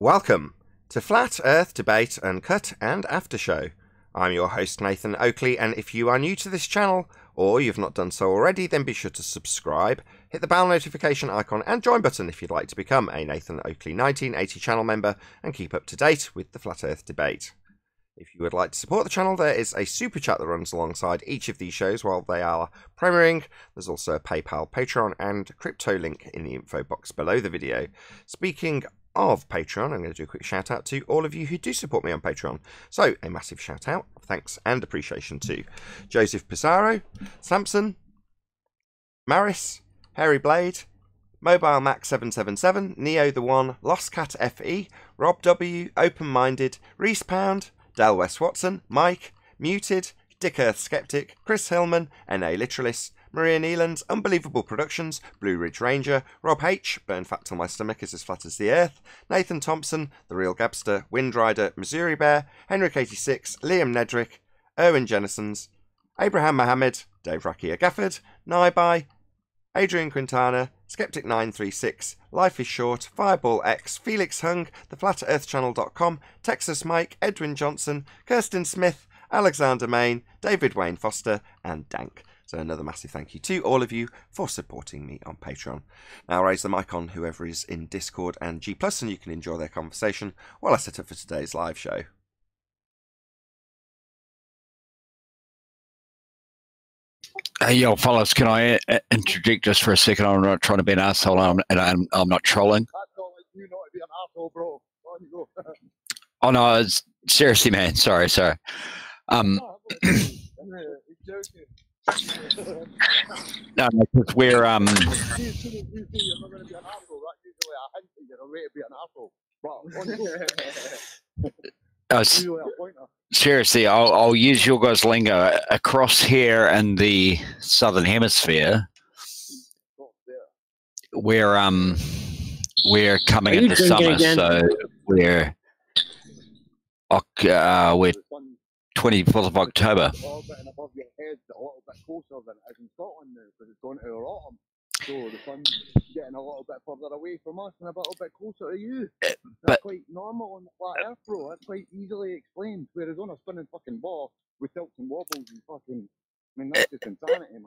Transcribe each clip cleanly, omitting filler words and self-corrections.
Welcome to Flat Earth Debate Uncut and After Show. I'm your host Nathan Oakley, and if you are new to this channel, or you've not done so already, then be sure to subscribe, hit the bell notification icon and join button if you'd like to become a Nathan Oakley 1980 channel member and keep up to date with the Flat Earth Debate. If you would like to support the channel, there is a super chat that runs alongside each of these shows while they are premiering. There's also a PayPal, Patreon and crypto link in the info box below the video. Speaking of Patreon, I'm going to do a quick shout out to all of you who do support me on Patreon. So a massive shout out, thanks and appreciation to Joseph Pissarro, Samson, Maris, Harry Blade, Mobile Mac 777, Neo the One, Lost Cat FE, Rob W, Open Minded, Reese Pound, Del West Watson, Mike, Muted, Dick Earth Skeptic, Chris Hillman, NA Literalist, Maria Neelands, Unbelievable Productions, Blue Ridge Ranger, Rob H, Burn Fat Till My Stomach Is As Flat As the Earth, Nathan Thompson, The Real Gabster, Wind Rider, Missouri Bear, Henrik86, Liam Nedrick, Erwin Jennisons, Abraham Mohammed, Dave Rakia Gafford, Naibai, Adrian Quintana, Skeptic936, Life is Short, Fireball X, Felix Hung, TheFlatEarthChannel.com, Texas Mike, Edwin Johnson, Kirsten Smith, Alexander Main, David Wayne Foster, and Dank. So another massive thank you to all of you for supporting me on Patreon. Now I'll raise the mic on whoever is in Discord and G+, and you can enjoy their conversation while I set up for today's live show. Hey, yo, fellas, can I interject just for a second? I'm not trying to be an asshole, and I'm not trolling. That's not like you not to be an asshole, bro. On you go. Oh, no, it's, seriously, man. Sorry. No, because we're, You're not going to be an asshole. That's usually a hint that you're a way to be an asshole. But on you go. Usually a pointer. seriously, I'll use your guys' lingo. Across here in the southern hemisphere, we're coming into summer, so we're 24th of October. A little bit above your head, a little bit closer than it is in Scotland now, because it's gone to our autumn. So the sun's getting a little bit further away from us and a little bit closer to you. That's quite normal on the flat earth, bro. That's quite easily explained. Whereas on a spinning fucking ball with tilts and wobbles and fucking, I mean, that's just insanity,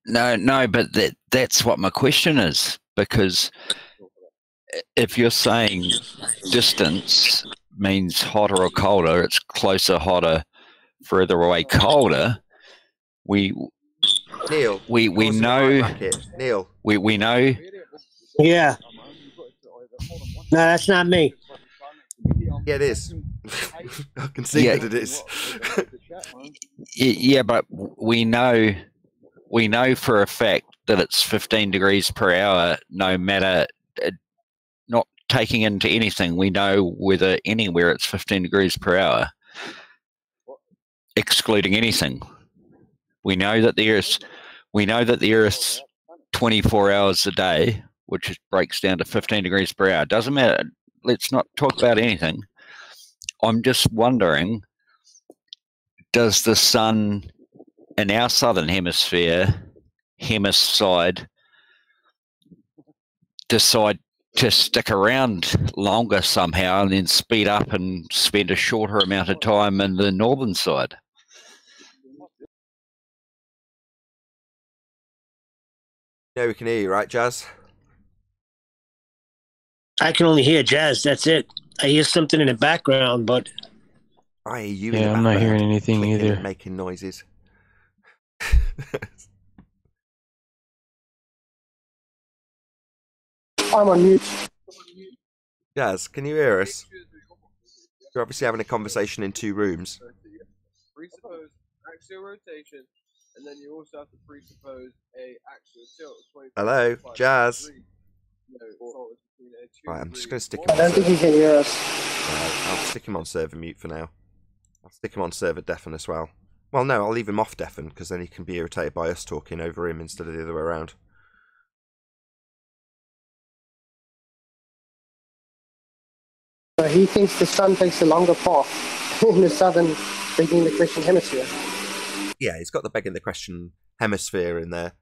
man. No, but that's what my question is, because if you're saying distance means hotter or colder, it's closer, hotter, further away, colder. Neil, we know. Neil, we know. Yeah. No, that's not me. Yeah, it is. I can see that it is. Yeah, but we know for a fact that it's 15 degrees per hour, no matter, not taking into anything, we know whether anywhere it's 15 degrees per hour, excluding anything. We know that the Earth's 24 hours a day, which breaks down to 15 degrees per hour. Doesn't matter. Let's not talk about anything. I'm just wondering, does the sun in our southern hemisphere, decide to stick around longer somehow and then speed up and spend a shorter amount of time in the northern side? Yeah, we can hear you, right, Jazz? I can only hear Jazz. That's it. I hear something in the background, but I hear you. Yeah, I'm not hearing anything either. Making noises. I'm on mute. Jazz, can you hear us? You're obviously having a conversation in two rooms. Presuppose axial rotation, and then you also have to presuppose a axial tilt. Hello, Jazz. Right, I'm just going to stick him I don't think he can hear us. I'll stick him on server mute for now. I'll stick him on server deafen as well. Well, no, I'll leave him off deafen, because then he can be irritated by us talking over him instead of the other way around. He thinks the sun takes a longer path in the southern, begging the Christian hemisphere. Yeah, he's got the begging the question hemisphere in there.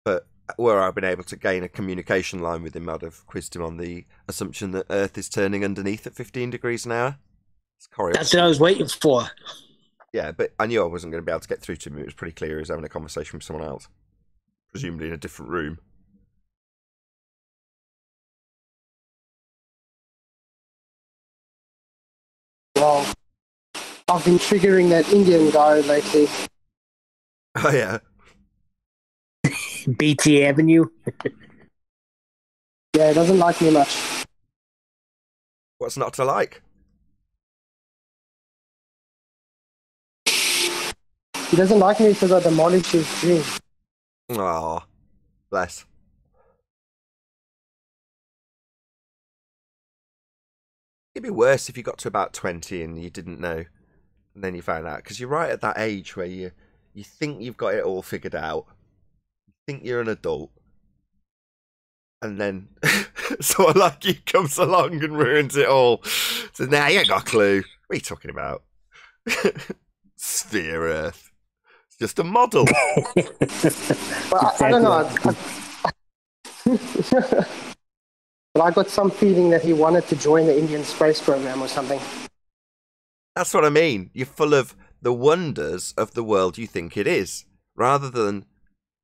But were I been able to gain a communication line with him, I'd have quizzed him on the assumption that Earth is turning underneath at 15 degrees an hour. That's what I was waiting for. Yeah, but I knew I wasn't going to be able to get through to him. It was pretty clear he was having a conversation with someone else, presumably in a different room. Well, I've been triggering that Indian guy lately. Oh, yeah. BT Avenue. Yeah, he doesn't like me much. What's not to like? He doesn't like me because I demolished his dream. Aw, bless. It'd be worse if you got to about 20 and you didn't know, and then you found out. Because you're right at that age where you think you've got it all figured out. You think you're an adult. And then someone like you comes along and ruins it all. So now you ain't got a clue. What are you talking about? Sphere Earth. It's just a model. Well, I don't know. But I got some feeling that he wanted to join the Indian space program or something. That's what I mean. You're full of the wonders of the world you think it is, rather than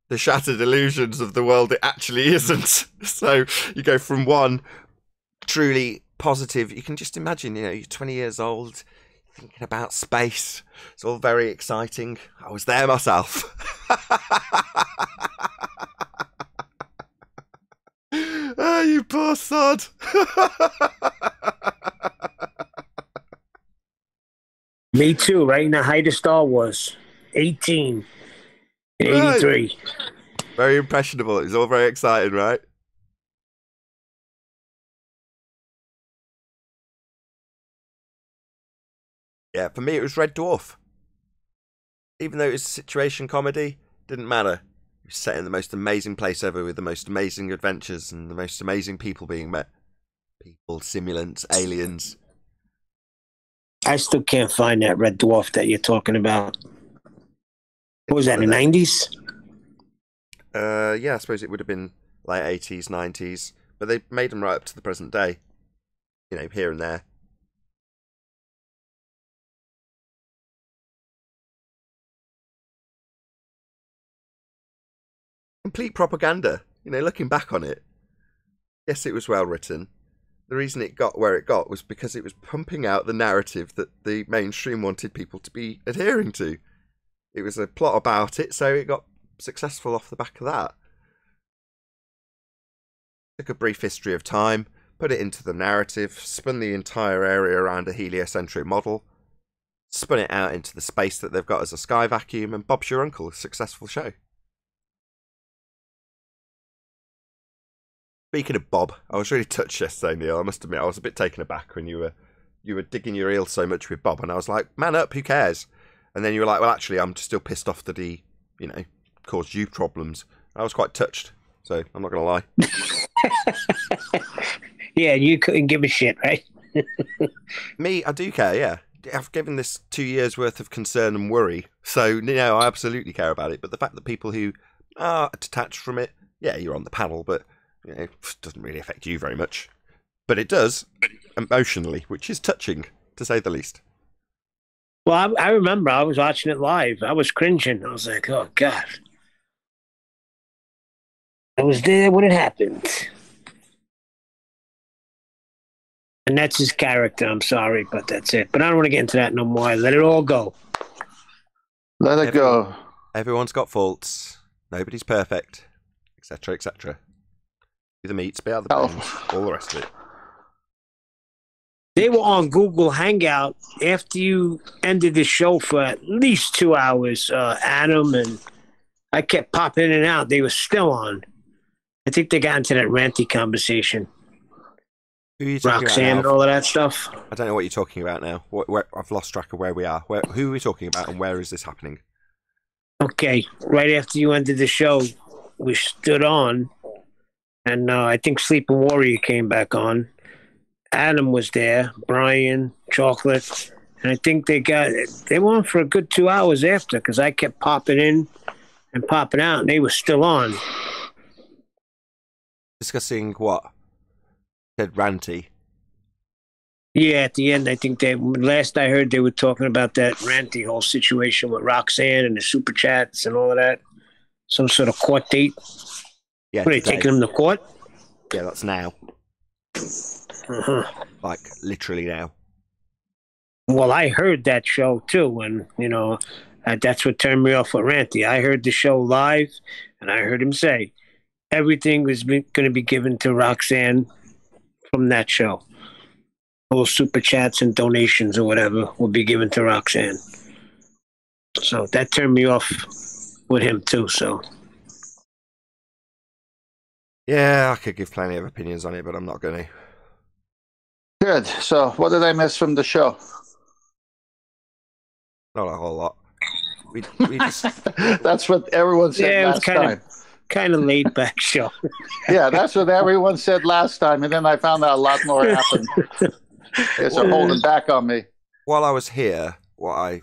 the shattered illusions of the world it actually isn't. So you go from one truly positive, you can just imagine, you're 20 years old, thinking about space. It's all very exciting. I was there myself. Oh, you poor sod. Me too, right in the height of Star Wars. 18 and 83. Right. Very impressionable. It was all very exciting, right? Yeah, for me it was Red Dwarf. Even though it was a situation comedy, didn't matter. It was set in the most amazing place ever with the most amazing adventures and the most amazing people being met. People, simulants, aliens. I still can't find that Red Dwarf that you're talking about. What was that, in the 90s? Yeah, I suppose it would have been like 80s, 90s. But they made them right up to the present day. Here and there. Complete propaganda. Looking back on it. Yes, it was well written. The reason it got where it got was because it was pumping out the narrative that the mainstream wanted people to be adhering to. It was a plot about it, so it got successful off the back of that. Took a brief history of time, put it into the narrative, spun the entire area around a heliocentric model, spun it out into the space that they've got as a sky vacuum, and Bob's your uncle, a successful show. Speaking of Bob, I was really touched yesterday, Neil. I must admit, I was a bit taken aback when you were digging your heels so much with Bob, and I was like, man up, who cares? And then you were like, well, actually, I'm still pissed off that he, caused you problems. I was quite touched, so I'm not going to lie. Yeah, you couldn't give a shit, right? Me, I do care, yeah. I've given this 2 years' worth of concern and worry, so, I absolutely care about it. But the fact that people who are detached from it, yeah, you're on the panel, but it doesn't really affect you very much. But it does, emotionally, which is touching, to say the least. Well, I remember I was watching it live. I was cringing. I was like, oh, God. I was there when it happened. And that's his character. I'm sorry, but that's it. But I don't want to get into that no more. Let it all go. Let it go. Everyone's got faults. Nobody's perfect, etc., etc. Be the meat, spit out the bones, all the rest of it. They were on Google Hangout after you ended the show for at least 2 hours. Adam and I kept popping in and out. They were still on. I think they got into that ranty conversation. Who are you talking Roxanne about and now? all of that stuff. I don't know what you're talking about now. I've lost track of where we are. Who are we talking about and where is this happening? Okay, right after you ended the show, we stood on, and I think Sleeping Warrior came back on. Adam was there, Brian, Chocolate, and I think they were on for a good 2 hours after because I kept popping in and popping out, and they were still on. Discussing what? Said ranty. Yeah, at the end, I think last I heard they were talking about that ranty whole situation with Roxanne and the super chats and all of that. Some sort of court date. Yeah, What, are they today. taking him to court? Yeah, that's now. Uh-huh. Like, literally now. Well, I heard that show too, and that's what turned me off with Ranty. I heard the show live, and I heard him say everything was going to be given to Roxanne from that show. All super chats and donations or whatever will be given to Roxanne. So that turned me off with him too. So Yeah, I could give plenty of opinions on it, but I'm not going to. Good. So, what did I miss from the show? Not a whole lot. We just That's what everyone said yeah, it was last time. kind of laid back show. Yeah, that's what everyone said last time, and then I found out a lot more happened. It's holding back on me. while I was here, what I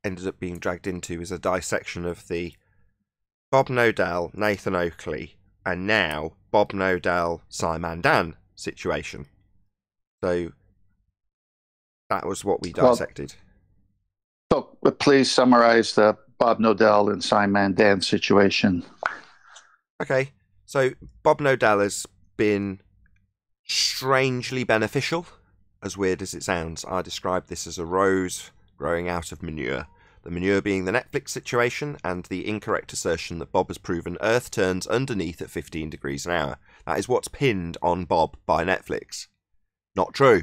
ended up being dragged into is a dissection of the Bob Nodell, Nathan Oakley, and now Bob Nodell, Simon Dan situation. So that was what we dissected. So, please summarize the Bob Nodell and Simon Dan situation. Okay, so Bob Nodell has been strangely beneficial, as weird as it sounds. I describe this as a rose growing out of manure. The manure being the Netflix situation and the incorrect assertion that Bob has proven Earth turns underneath at 15 degrees an hour. That is what's pinned on Bob by Netflix. Not true.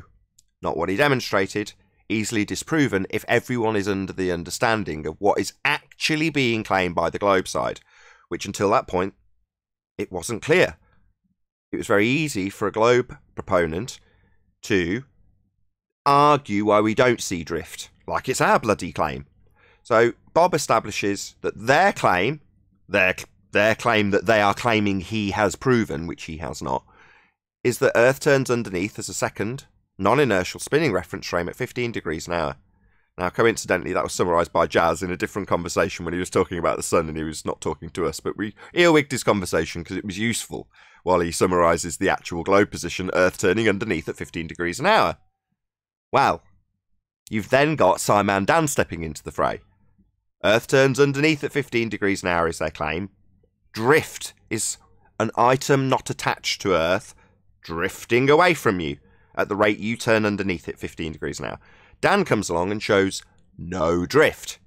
Not what he demonstrated. Easily disproven if everyone is under the understanding of what is actually being claimed by the Globe side, which until that point, it wasn't clear. It was very easy for a Globe proponent to argue why we don't see drift, like it's our bloody claim. So Bob establishes that their claim that they are claiming he has proven, which he has not, is that Earth turns underneath as a second non-inertial spinning reference frame at 15 degrees an hour. Now, coincidentally, that was summarised by Jazz in a different conversation when he was talking about the sun and he was not talking to us, but we earwigged his conversation because it was useful while he summarises the actual globe position, Earth turning underneath at 15 degrees an hour. Well, you've then got Simon Dan stepping into the fray. Earth turns underneath at 15 degrees an hour is their claim. Drift is an item not attached to Earth, drifting away from you at the rate you turn underneath at 15 degrees an hour. Dan comes along and shows no drift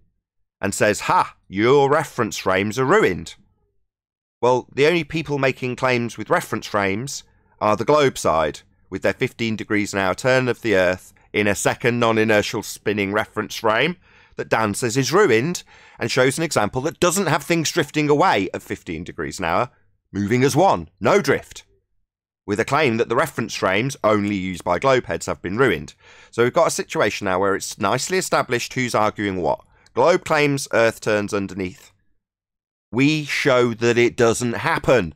and says, ha, your reference frames are ruined. Well, the only people making claims with reference frames are the Globe side, with their 15 degrees an hour turn of the Earth in a second non-inertial spinning reference frame that Dan says is ruined, and shows an example that doesn't have things drifting away at 15 degrees an hour, moving as one, no drift, with a claim that the reference frames only used by Globe heads have been ruined. So we've got a situation now where it's nicely established who's arguing what. Globe claims Earth turns underneath. We show that it doesn't happen.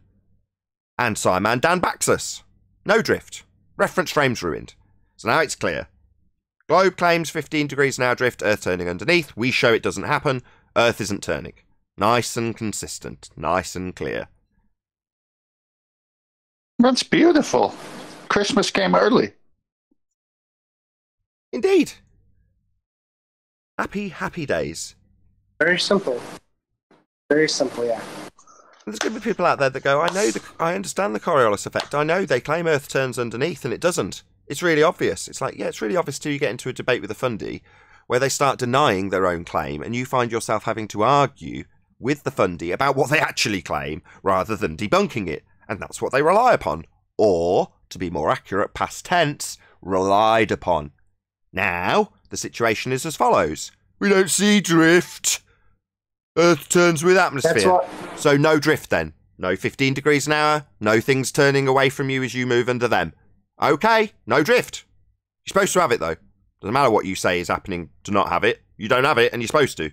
And Simon Dan backs us. No drift. Reference frames ruined. So now it's clear. Globe claims 15 degrees an hour drift, Earth turning underneath. We show it doesn't happen. Earth isn't turning. Nice and consistent. Nice and clear. That's beautiful. Christmas came early. Indeed. Happy, happy days. Very simple. Very simple, yeah. There's going to be people out there that go, I understand the Coriolis effect. I know they claim Earth turns underneath and it doesn't. It's really obvious. It's like, yeah, it's really obvious till you get into a debate with a fundy where they start denying their own claim and you find yourself having to argue with the fundy about what they actually claim rather than debunking it. And that's what they rely upon. Or, to be more accurate, past tense, relied upon. Now, the situation is as follows. We don't see drift. Earth turns with atmosphere. So no drift then. No 15 degrees an hour. No things turning away from you as you move under them. Okay, no drift. You're supposed to have it though. Doesn't matter what you say is happening to not have it. You don't have it and you're supposed to.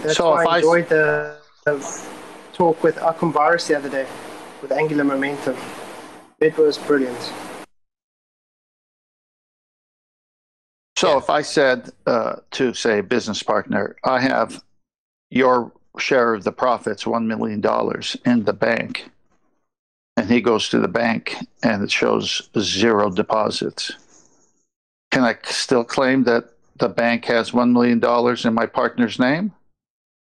That's why I enjoyed the talk with Akam Virus the other day with angular momentum. It was brilliant. So if I said to, say, a business partner, I have your share of the profits, $1 million in the bank, and he goes to the bank and it shows 0 deposits. Can I still claim that the bank has $1 million in my partner's name?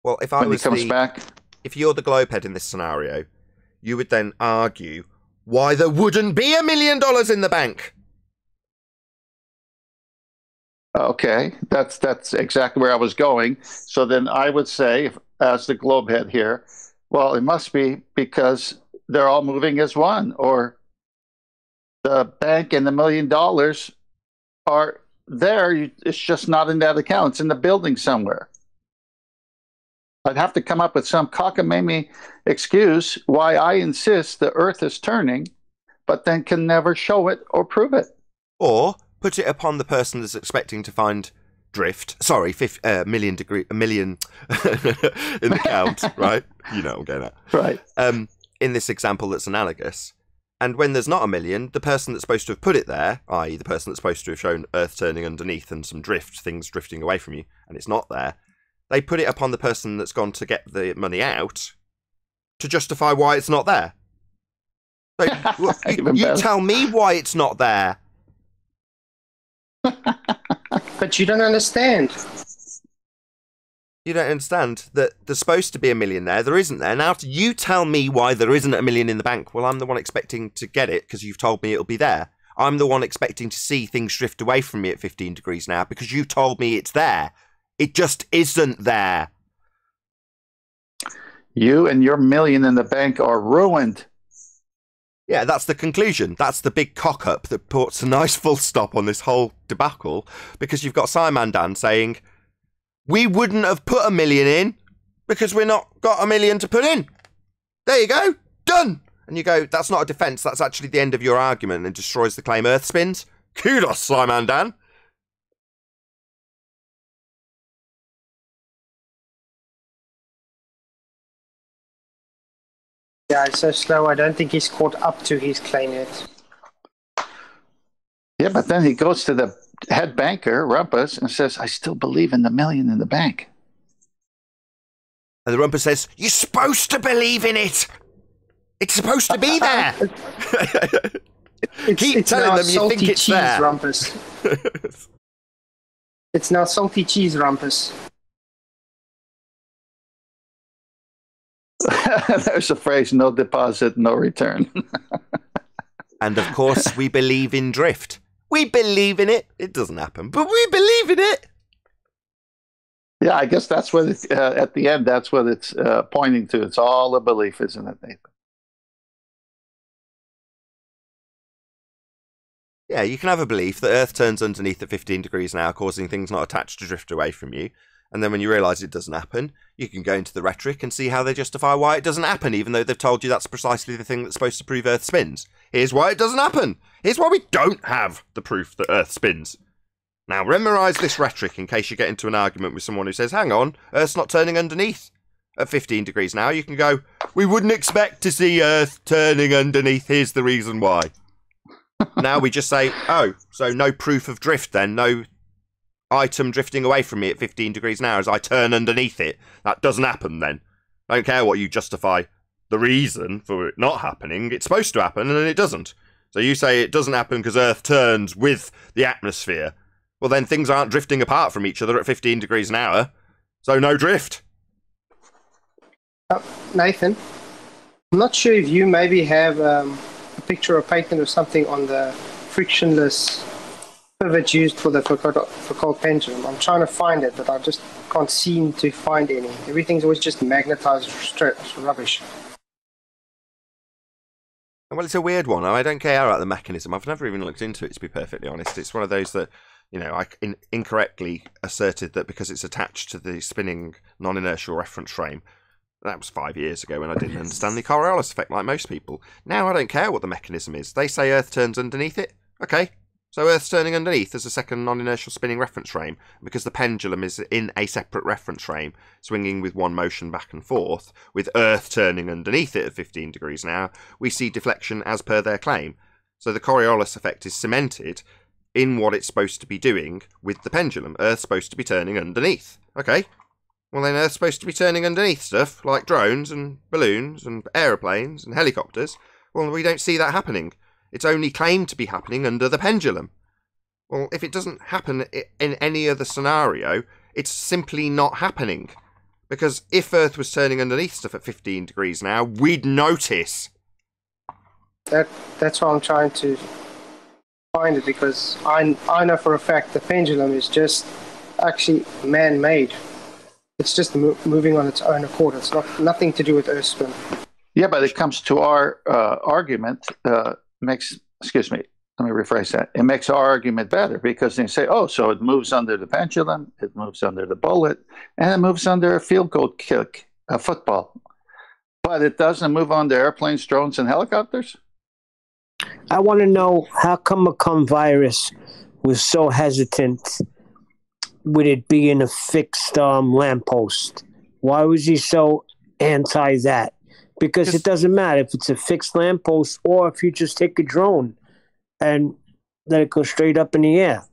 Well, if when he comes back? If you're the globehead in this scenario, you would then argue why there wouldn't be $1 million in the bank. Okay, that's exactly where I was going. So then I would say, as the globehead here, well, it must be because they're all moving as one, or the bank and the $1 million are there. It's just not in that account. It's in the building somewhere. I'd have to come up with some cockamamie excuse why I insist the Earth is turning, but then can never show it or prove it. Or put it upon the person that's expecting to find drift. Sorry, a million in the count, right? You know what I'm getting at. Right. In this example that's analogous. And when there's not $1 million, the person that's supposed to have put it there, i.e. the person that's supposed to have shown Earth turning underneath and some drift, things drifting away from you, and it's not there, they put it upon the person that's gone to get the money out to justify why it's not there. So, you tell me why it's not there. But you don't understand. You don't understand that there's supposed to be $1 million there. There isn't there. Now you tell me why there isn't $1 million in the bank. Well, I'm the one expecting to get it because you've told me it'll be there. I'm the one expecting to see things drift away from me at 15 degrees now because you told me it's there. It just isn't there. You and your $1 million in the bank are ruined. Yeah, that's the conclusion. That's the big cock-up that puts a nice full stop on this whole debacle, because you've got Scientism saying, we wouldn't have put $1 million in because we're not got $1 million to put in. There you go. Done. And you go, that's not a defence. That's actually the end of your argument and destroys the claim Earth spins. Kudos, Scientism. Yeah, it's so slow. I don't think he's caught up to his claim yet. Yeah, but then he goes to the head banker, Rumpus, and says, I still believe in the $1 million in the bank. And the Rumpus says, you're supposed to believe in it. It's supposed to be there. Keep telling them you think it's cheese, there. Rumpus. It's now salty cheese, Rumpus. There's a phrase, no deposit, no return. And of course, we believe in drift. We believe in it. It doesn't happen, but we believe in it. Yeah, I guess that's what it's, at the end, that's what it's pointing to. It's all a belief, isn't it, Nathan? Yeah, you can have a belief that Earth turns underneath at 15 degrees an hour, causing things not attached to drift away from you. And then when you realise it doesn't happen, you can go into the rhetoric and see how they justify why it doesn't happen, even though they've told you that's precisely the thing that's supposed to prove Earth spins. Here's why it doesn't happen. Here's why we don't have the proof that Earth spins. Now, memorise this rhetoric in case you get into an argument with someone who says, hang on, Earth's not turning underneath at 15 degrees now. You can go, we wouldn't expect to see Earth turning underneath. Here's the reason why. Now we just say, oh, so no proof of drift then, no item drifting away from me at 15 degrees an hour as I turn underneath it. That doesn't happen then. I don't care what you justify the reason for it not happening. It's supposed to happen and it doesn't. So you say it doesn't happen because Earth turns with the atmosphere. Well, then things aren't drifting apart from each other at 15 degrees an hour. So no drift. Nathan, I'm not sure if you maybe have a picture or patent or something on the frictionless pivot used for the Foucault pendulum. I'm trying to find it, but I just can't seem to find any. Everything's always just magnetized strips, rubbish. Well, it's a weird one. I don't care about the mechanism. I've never even looked into it, to be perfectly honest. It's one of those that, you know, I incorrectly asserted that because it's attached to the spinning non-inertial reference frame. That was 5 years ago when I didn't understand the Coriolis effect like most people. Now I don't care what the mechanism is. They say Earth turns underneath it. Okay. So Earth's turning underneath as a second non-inertial spinning reference frame, because the pendulum is in a separate reference frame, swinging with one motion back and forth, with Earth turning underneath it at 15 degrees an hour, we see deflection as per their claim. So the Coriolis effect is cemented in what it's supposed to be doing with the pendulum. Earth's supposed to be turning underneath. Okay. Well, then Earth's supposed to be turning underneath stuff like drones and balloons and aeroplanes and helicopters. Well, we don't see that happening. It's only claimed to be happening under the pendulum. Well, if it doesn't happen in any other scenario, it's simply not happening. Because if Earth was turning underneath stuff at 15 degrees now, we'd notice. That's why I'm trying to find it, because I know for a fact the pendulum is just actually man-made. It's just moving on its own accord. It's nothing to do with Earth spin. Yeah, but it comes to our argument, excuse me, let me rephrase that. It makes our argument better because they say, oh, so it moves under the pendulum, it moves under the bullet, and it moves under a field goal kick, a football. But it doesn't move under airplanes, drones, and helicopters? I want to know how come virus was so hesitant with it being a fixed lamppost. Why was he so anti that? Because it doesn't matter if it's a fixed lamppost or if you just take a drone and let it go straight up in the air.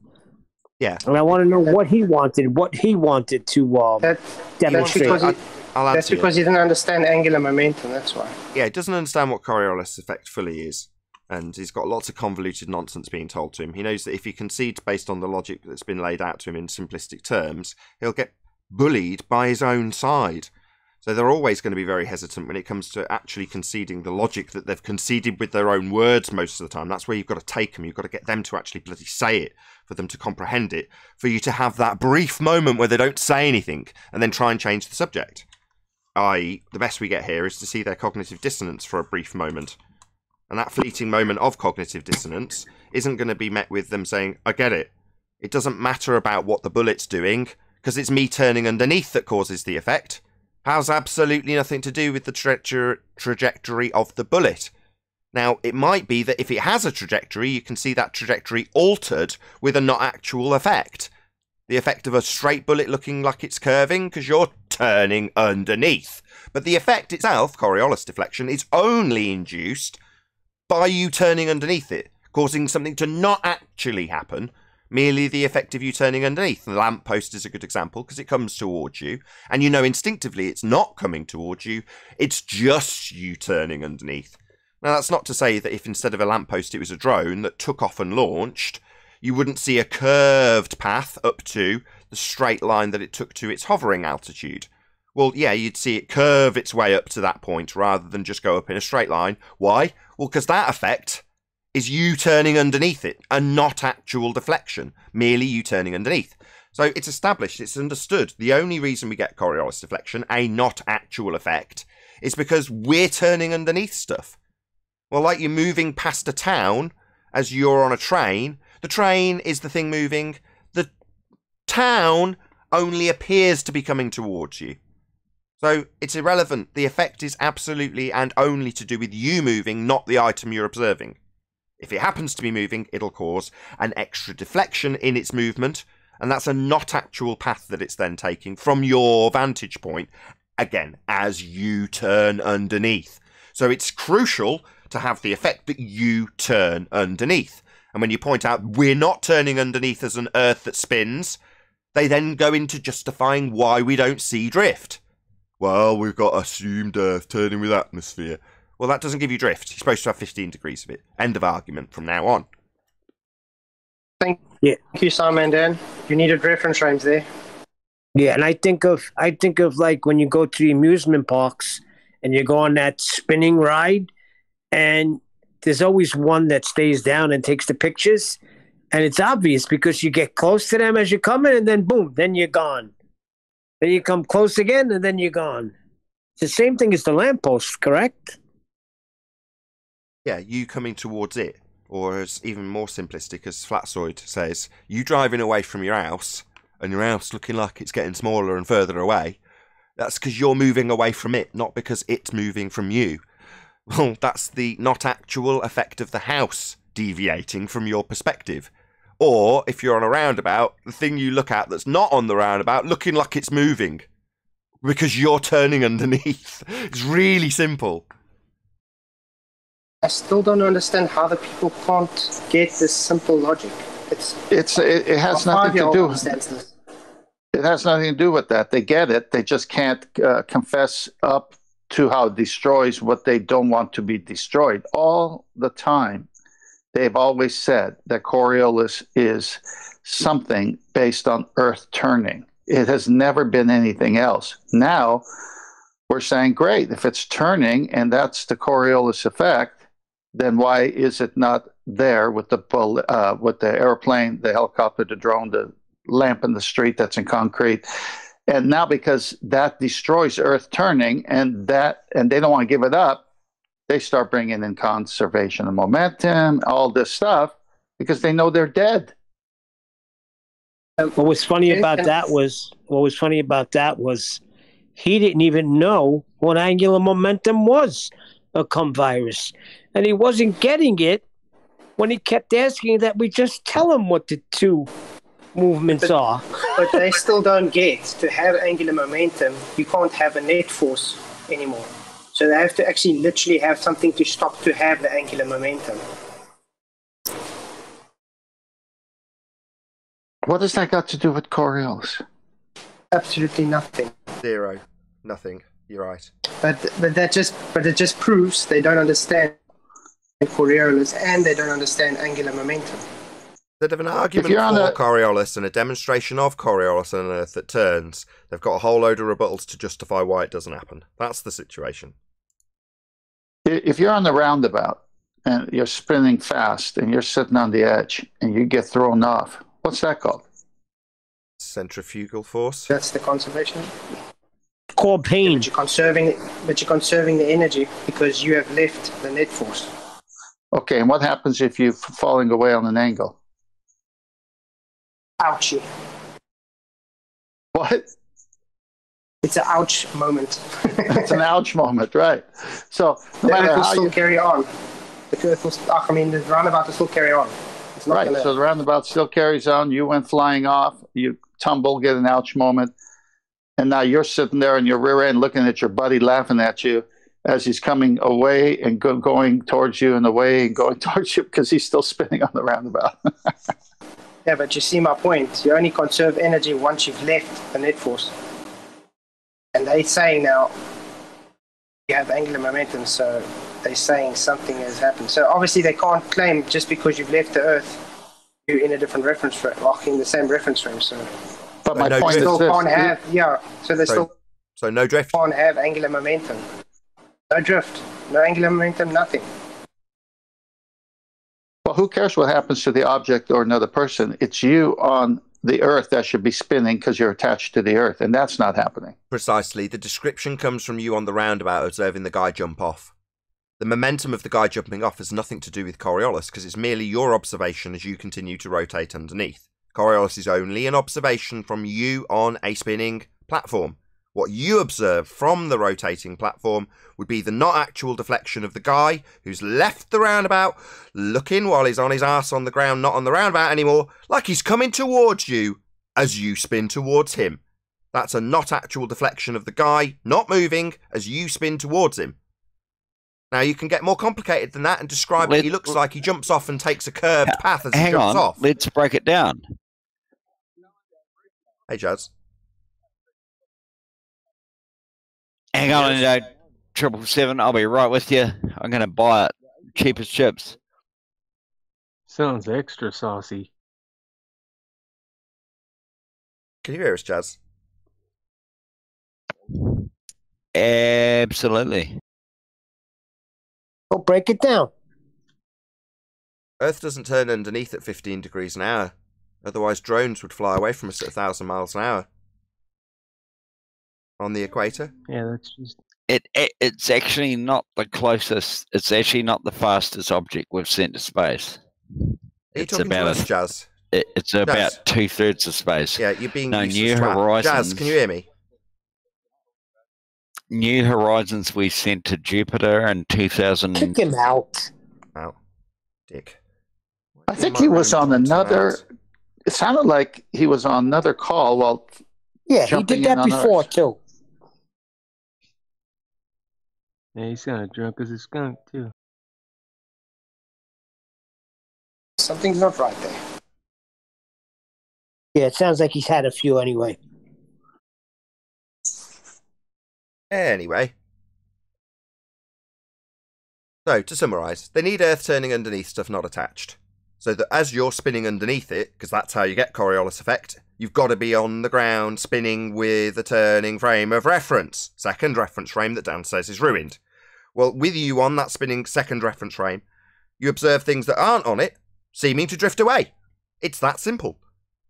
Yeah. And I want to know what he wanted to demonstrate. That's because he didn't understand angular momentum, that's why. Yeah, he doesn't understand what Coriolis effect fully is. And he's got lots of convoluted nonsense being told to him. He knows that if he concedes based on the logic that's been laid out to him in simplistic terms, he'll get bullied by his own side. So they're always going to be very hesitant when it comes to actually conceding the logic that they've conceded with their own words most of the time. That's where you've got to take them. You've got to get them to actually bloody say it, for them to comprehend it, for you to have that brief moment where they don't say anything and then try and change the subject. I.e., the best we get here is to see their cognitive dissonance for a brief moment. And that fleeting moment of cognitive dissonance isn't going to be met with them saying, I get it. It doesn't matter about what the bullet's doing, because it's me turning underneath that causes the effect. Has absolutely nothing to do with the trajectory of the bullet. Now, it might be that if it has a trajectory, you can see that trajectory altered with a not actual effect. The effect of a straight bullet looking like it's curving because you're turning underneath. But the effect itself, Coriolis deflection, is only induced by you turning underneath it, causing something to not actually happen, merely the effect of you turning underneath. The lamppost is a good example because it comes towards you, and you know instinctively it's not coming towards you, it's just you turning underneath. Now, that's not to say that if instead of a lamppost it was a drone that took off and launched, you wouldn't see a curved path up to the straight line that it took to its hovering altitude. Well, yeah, you'd see it curve its way up to that point rather than just go up in a straight line. Why? Well, because that effect is you turning underneath it and not actual deflection, merely you turning underneath. So it's established, it's understood. The only reason we get Coriolis deflection, a not actual effect, is because we're turning underneath stuff. Well, like you're moving past a town as you're on a train, the train is the thing moving, the town only appears to be coming towards you. So it's irrelevant. The effect is absolutely and only to do with you moving, not the item you're observing. If it happens to be moving, it'll cause an extra deflection in its movement, and that's a not actual path that it's then taking from your vantage point, again, as you turn underneath. So it's crucial to have the effect that you turn underneath. And when you point out we're not turning underneath as an Earth that spins, they then go into justifying why we don't see drift. Well, we've got assumed Earth turning with atmosphere. Well, that doesn't give you drift. You're supposed to have 15 degrees of it. End of argument from now on. Thank you, Simon and Dan. You needed reference frames there. Yeah, and I think of like when you go to the amusement parks and you go on that spinning ride, and there's always one that stays down and takes the pictures, and it's obvious because you get close to them as you're coming, and then boom, then you're gone. Then you come close again, and then you're gone. It's the same thing as the lamppost, correct? Yeah, you coming towards it, or as even more simplistic as Flatsoid says, you driving away from your house, and your house looking like it's getting smaller and further away. That's because you're moving away from it, not because it's moving from you. Well, that's the not actual effect of the house deviating from your perspective. Or, if you're on a roundabout, the thing you look at that's not on the roundabout looking like it's moving. Because you're turning underneath. It's really simple. I still don't understand how the people can't get this simple logic. It has nothing to do with it. It has nothing to do with that. They get it. They just can't confess up to how it destroys what they don't want to be destroyed. All the time, they've always said that Coriolis is something based on Earth turning. It has never been anything else. Now, we're saying, great, if it's turning and that's the Coriolis effect, then why is it not there with the airplane, the helicopter, the drone, the lamp in the street that's in concrete? And now, because that destroys Earth turning, and they don't want to give it up, they start bringing in conservation of momentum, all this stuff, because they know they're dead. What was funny about that was he didn't even know what angular momentum was, a cum virus, and he wasn't getting it when he kept asking that we just tell him what the two movements are. But they still don't get to have angular momentum. You can't have a net force anymore. So they have to actually literally have something to stop to have the angular momentum. What has that got to do with Coriolis? Absolutely nothing. Zero. Nothing. You're right. But it just proves they don't understand Coriolis and they don't understand angular momentum. Instead of an argument for Coriolis and a demonstration of Coriolis on an Earth that turns, they've got a whole load of rebuttals to justify why it doesn't happen. That's the situation. If you're on the roundabout and you're spinning fast and you're sitting on the edge and you get thrown off, what's that called? Centrifugal force. That's the conservation. Called pain. Yeah, but you're conserving the energy because you have left the net force. Okay, and what happens if you're falling away on an angle? Ouchie. What? It's an ouch moment. It's an ouch moment, right? So no the matter Earth will how still you carry on. The Earth will. The roundabout will still carry on. It's not right. gonna... So the roundabout still carries on. You went flying off. You tumble, get an ouch moment, and now you're sitting there in your rear end, looking at your buddy, laughing at you as he's coming away and going towards you, and away and going towards you because he's still spinning on the roundabout. Yeah, but you see my point. You only conserve energy once you've left the net force. And they're saying now you have angular momentum, so they're saying something has happened. So obviously they can't claim just because you've left the Earth, you're in a different reference frame, in the same reference frame. So, but my no point is still this. Can't have, so they still so no drift. Can't have angular momentum. No drift, no angular momentum, nothing. Well, who cares what happens to the object or another person? It's you on the Earth that should be spinning because you're attached to the Earth, and that's not happening. Precisely. The description comes from you on the roundabout observing the guy jump off. The momentum of the guy jumping off has nothing to do with Coriolis because it's merely your observation as you continue to rotate underneath. Coriolis is only an observation from you on a spinning platform. What you observe from the rotating platform would be the not actual deflection of the guy who's left the roundabout, looking while he's on his ass on the ground, not on the roundabout anymore, like he's coming towards you as you spin towards him. That's a not actual deflection of the guy not moving as you spin towards him. Now, you can get more complicated than that and describe what he looks like. He jumps off and takes a curved path as he jumps off. Let's break it down. Hey, Jazz. Hang on, 777. I'll be right with you. I'm going to buy it. Cheap as chips. Sounds extra saucy. Can you hear us, Jazz? Absolutely. Well, break it down. Earth doesn't turn underneath at 15 degrees an hour. Otherwise, drones would fly away from us at 1,000 miles an hour. On the equator? Yeah, that's just... It's actually not the closest. It's actually not the fastest object we've sent to space. It's about Jazz. It's about 2/3 of space. Yeah, you're being New Horizons. Jazz, can you hear me? New Horizons we sent to Jupiter in 2000. Kick him out. Out. Dick. I think he was on another... It sounded like he was on another call while... Yeah, he did that before, too. Yeah, he's kind of drunk as a skunk, too. Something's not right there. Yeah, it sounds like he's had a few anyway. Anyway, So, to summarise, they need Earth turning underneath stuff not attached. So that as you're spinning underneath it, because that's how you get Coriolis effect, you've got to be on the ground spinning with a turning frame of reference. Second reference frame that Dan says is ruined. Well, with you on that spinning second reference frame, you observe things that aren't on it, seeming to drift away. It's that simple.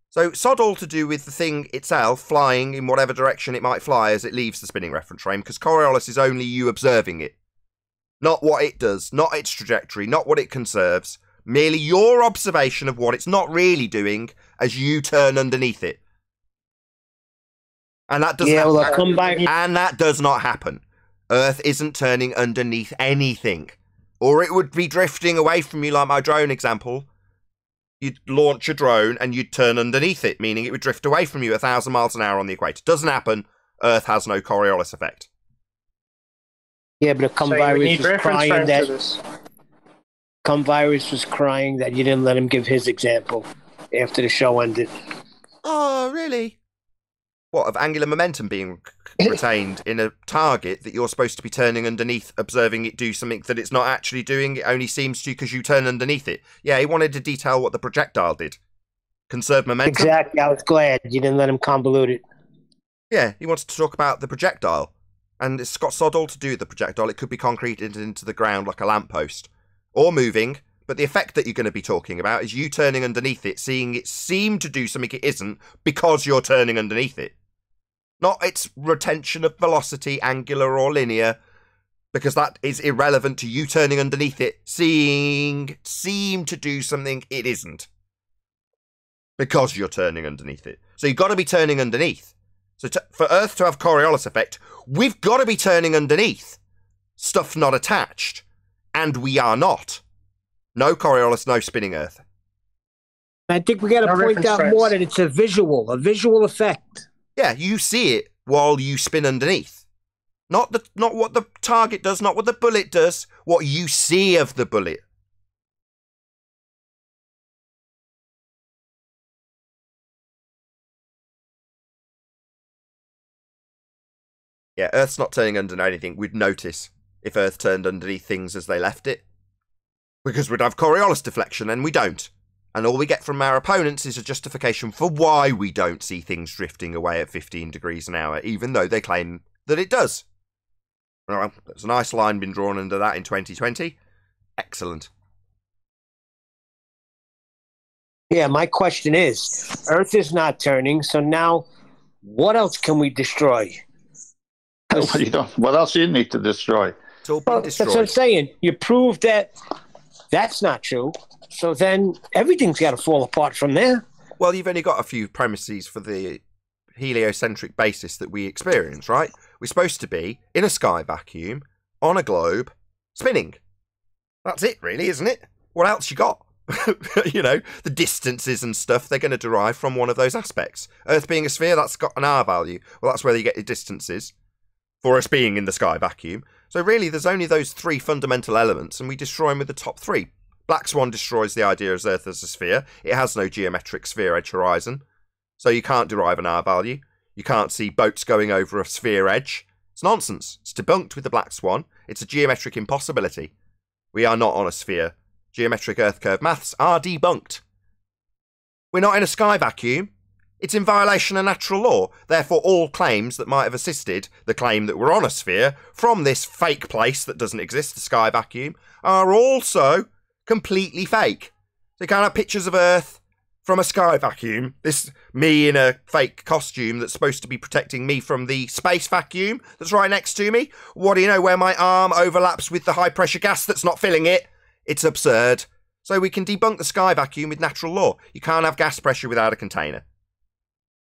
So sod all to do with the thing itself flying in whatever direction it might fly as it leaves the spinning reference frame, because Coriolis is only you observing it. Not what it does, not its trajectory, not what it conserves. Merely your observation of what it's not really doing as you turn underneath it. And that doesn't happen. And that does not happen. Earth isn't turning underneath anything. Or it would be drifting away from you like my drone example. You'd launch a drone and you'd turn underneath it, meaning it would drift away from you 1,000 miles an hour on the equator. Doesn't happen. Earth has no Coriolis effect. Yeah, but Virus was crying that Virus was crying that you didn't let him give his example after the show ended. Oh, really? What, of angular momentum being retained in a target that you're supposed to be turning underneath, observing it do something that it's not actually doing? It only seems to because you turn underneath it. Yeah, he wanted to detail what the projectile did. Conserve momentum. Exactly. I was glad you didn't let him convolute it. Yeah, he wants to talk about the projectile. And it's got sod all to do with the projectile. It could be concreted into the ground like a lamppost. Or moving. But the effect that you're going to be talking about is you turning underneath it, seeing it seem to do something it isn't because you're turning underneath it. Not its retention of velocity, angular or linear, because that is irrelevant to you turning underneath it, seem to do something it isn't. Because you're turning underneath it. So you've got to be turning underneath. So for Earth to have Coriolis effect, we've got to be turning underneath. Stuff not attached. And we are not. No Coriolis, no spinning Earth. I think we got to point out more that it's a visual effect. Yeah, you see it while you spin underneath. Not what the target does, not what the bullet does, what you see of the bullet. Yeah, Earth's not turning under anything. We'd notice if Earth turned underneath things as they left it. Because we'd have Coriolis deflection, and we don't. And all we get from our opponents is a justification for why we don't see things drifting away at 15 degrees an hour, even though they claim that it does. Well, there's a nice line been drawn under that in 2020. Excellent. Yeah, my question is, Earth is not turning, so now what else can we destroy? What else do you need to destroy? It's all been destroyed. That's what I'm saying. You proved that that's not true. So then everything's got to fall apart from there. Well, you've only got a few premises for the heliocentric basis that we experience, right? We're supposed to be in a sky vacuum, on a globe, spinning. That's it, really, isn't it? What else you got? You know, the distances and stuff, they're going to derive from one of those aspects. Earth being a sphere, that's got an R value. Well, that's where you get your distances for us being in the sky vacuum. So really, there's only those three fundamental elements, and we destroy them with the top three. Black Swan destroys the idea of Earth as a sphere. It has no geometric sphere edge horizon, so you can't derive an R value. You can't see boats going over a sphere edge. It's nonsense. It's debunked with the Black Swan. It's a geometric impossibility. We are not on a sphere. Geometric Earth curve maths are debunked. We're not in a sky vacuum. It's in violation of natural law. Therefore, all claims that might have assisted the claim that we're on a sphere from this fake place that doesn't exist, the sky vacuum, are also completely fake. So you can't have pictures of Earth from a sky vacuum. This me in a fake costume that's supposed to be protecting me from the space vacuum that's right next to me. What do you know, where my arm overlaps with the high pressure gas that's not filling it? It's absurd. So we can debunk the sky vacuum with natural law. You can't have gas pressure without a container.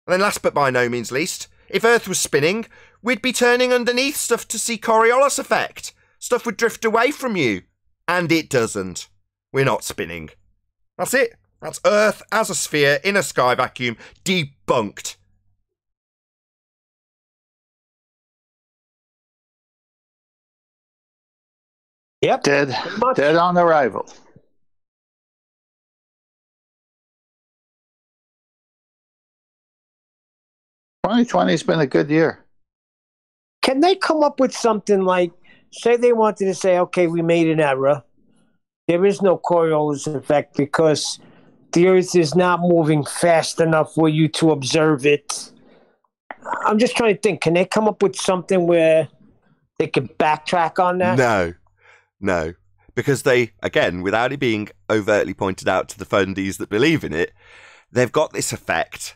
And then last but by no means least, if Earth was spinning, we'd be turning underneath stuff to see Coriolis effect. Stuff would drift away from you. And it doesn't. We're not spinning. That's it. That's Earth as a sphere in a sky vacuum debunked. Yep. Dead on arrival. 2020 has been a good year. Can they come up with something like say they wanted to say, okay, we made an error. There is no Coriolis effect because the Earth is not moving fast enough for you to observe it. I'm just trying to think. Can they come up with something where they could backtrack on that? No. Because they, again, without it being overtly pointed out to the fundies that believe in it, they've got this effect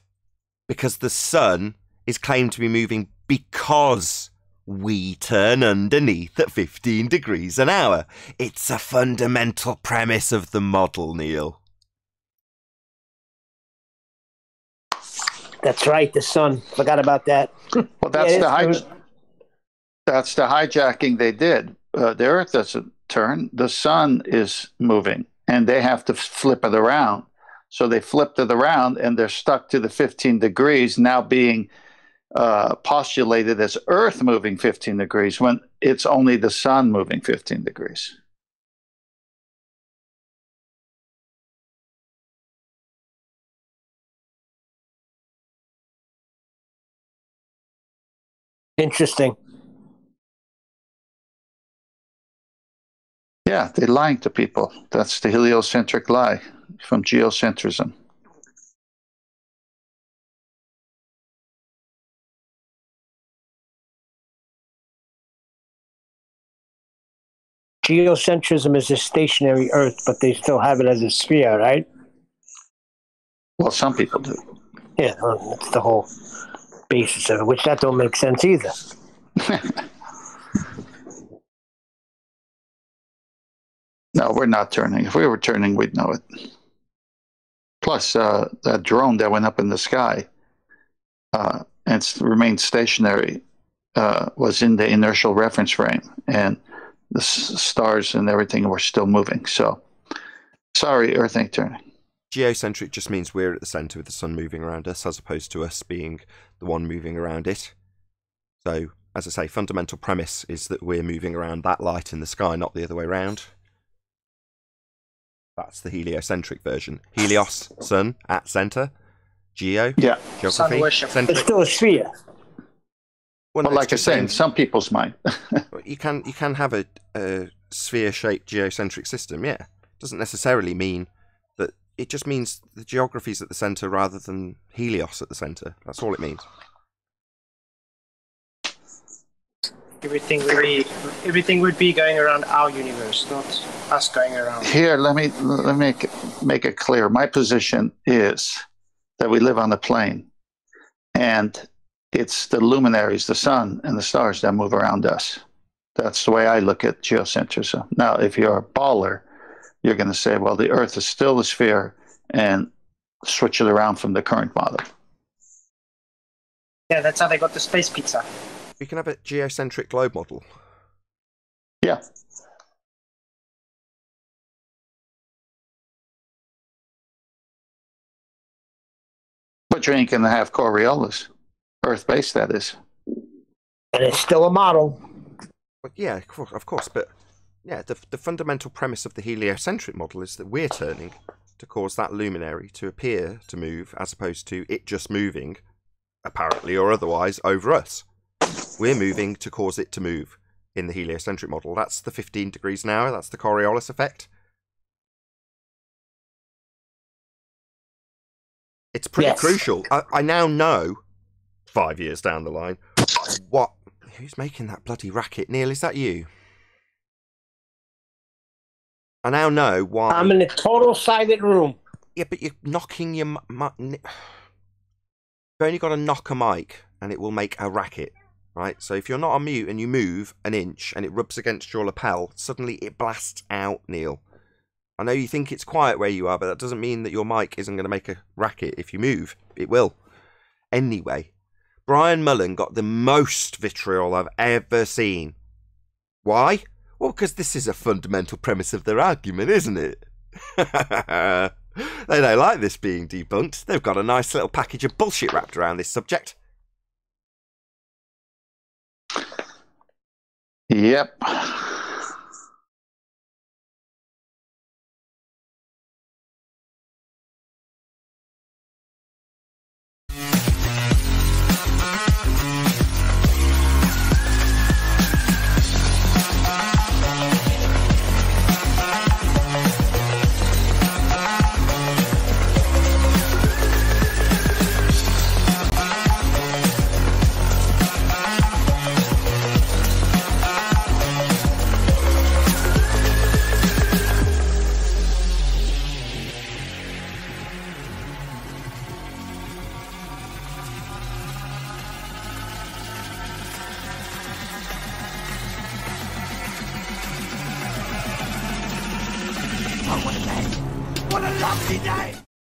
because the sun is claimed to be moving because we turn underneath at 15 degrees an hour. It's a fundamental premise of the model, Neil. That's right, the sun. Forgot about that. Well, that's that's the hijacking they did. The Earth doesn't turn. The sun is moving, and they have to flip it around. So they flipped it around, and they're stuck to the 15 degrees, now being postulated as Earth moving 15 degrees when it's only the sun moving 15 degrees. Interesting. Yeah, they're lying to people. That's the heliocentric lie from geocentrism. Geocentrism is a stationary Earth, but they still have it as a sphere, right? Well, some people do. Yeah, that's the whole basis of it, which that don't make sense either. No, we're not turning. If we were turning, we'd know it. Plus, that drone that went up in the sky and remained stationary was in the inertial reference frame, and the stars and everything were still moving. So, sorry, Earth ain't turning. Geocentric just means we're at the centre with the sun moving around us, as opposed to us being the one moving around it. So, as I say, fundamental premise is that we're moving around that light in the sky, not the other way around. That's the heliocentric version. Helios, sun, at centre. Geo, yeah. Geography, it's still a sphere. Well, like I say, in some people's mind. you can have a sphere-shaped geocentric system, yeah. Doesn't necessarily mean that. It just means the geography's at the centre rather than Helios at the centre. That's all it means. Everything would be going around our universe, not us going around. Here, let me make it clear. My position is that we live on a plane, and it's the luminaries, the sun and the stars that move around us. That's the way I look at geocentrism. Now, if you're a baller, you're going to say, well, the Earth is still a sphere, and switch it around from the current model. Yeah, that's how they got the space pizza. We can have a geocentric globe model. Yeah. But you ain't going to have Coriolis. Earth-based, that is. And it's still a model. Well, yeah, of course, but yeah, the fundamental premise of the heliocentric model is that we're turning to cause that luminary to appear to move, as opposed to it just moving, apparently or otherwise, over us. We're moving to cause it to move in the heliocentric model. That's the 15 degrees an hour. That's the Coriolis effect. It's pretty crucial. I now know, 5 years down the line, who's making that bloody racket? Neil, is that you? I now know why. I'm in a total silent room. Yeah, but you're knocking your You've only got to knock a mic and it will make a racket, right? So if you're not on mute and you move an inch and it rubs against your lapel, suddenly it blasts out, Neil. I know you think it's quiet where you are, but that doesn't mean that your mic isn't going to make a racket. If you move, it will. Anyway, Brian Mullen got the most vitriol I've ever seen. Why? Well, because this is a fundamental premise of their argument, isn't it? They don't like this being debunked. They've got a nice little package of bullshit wrapped around this subject. Yep.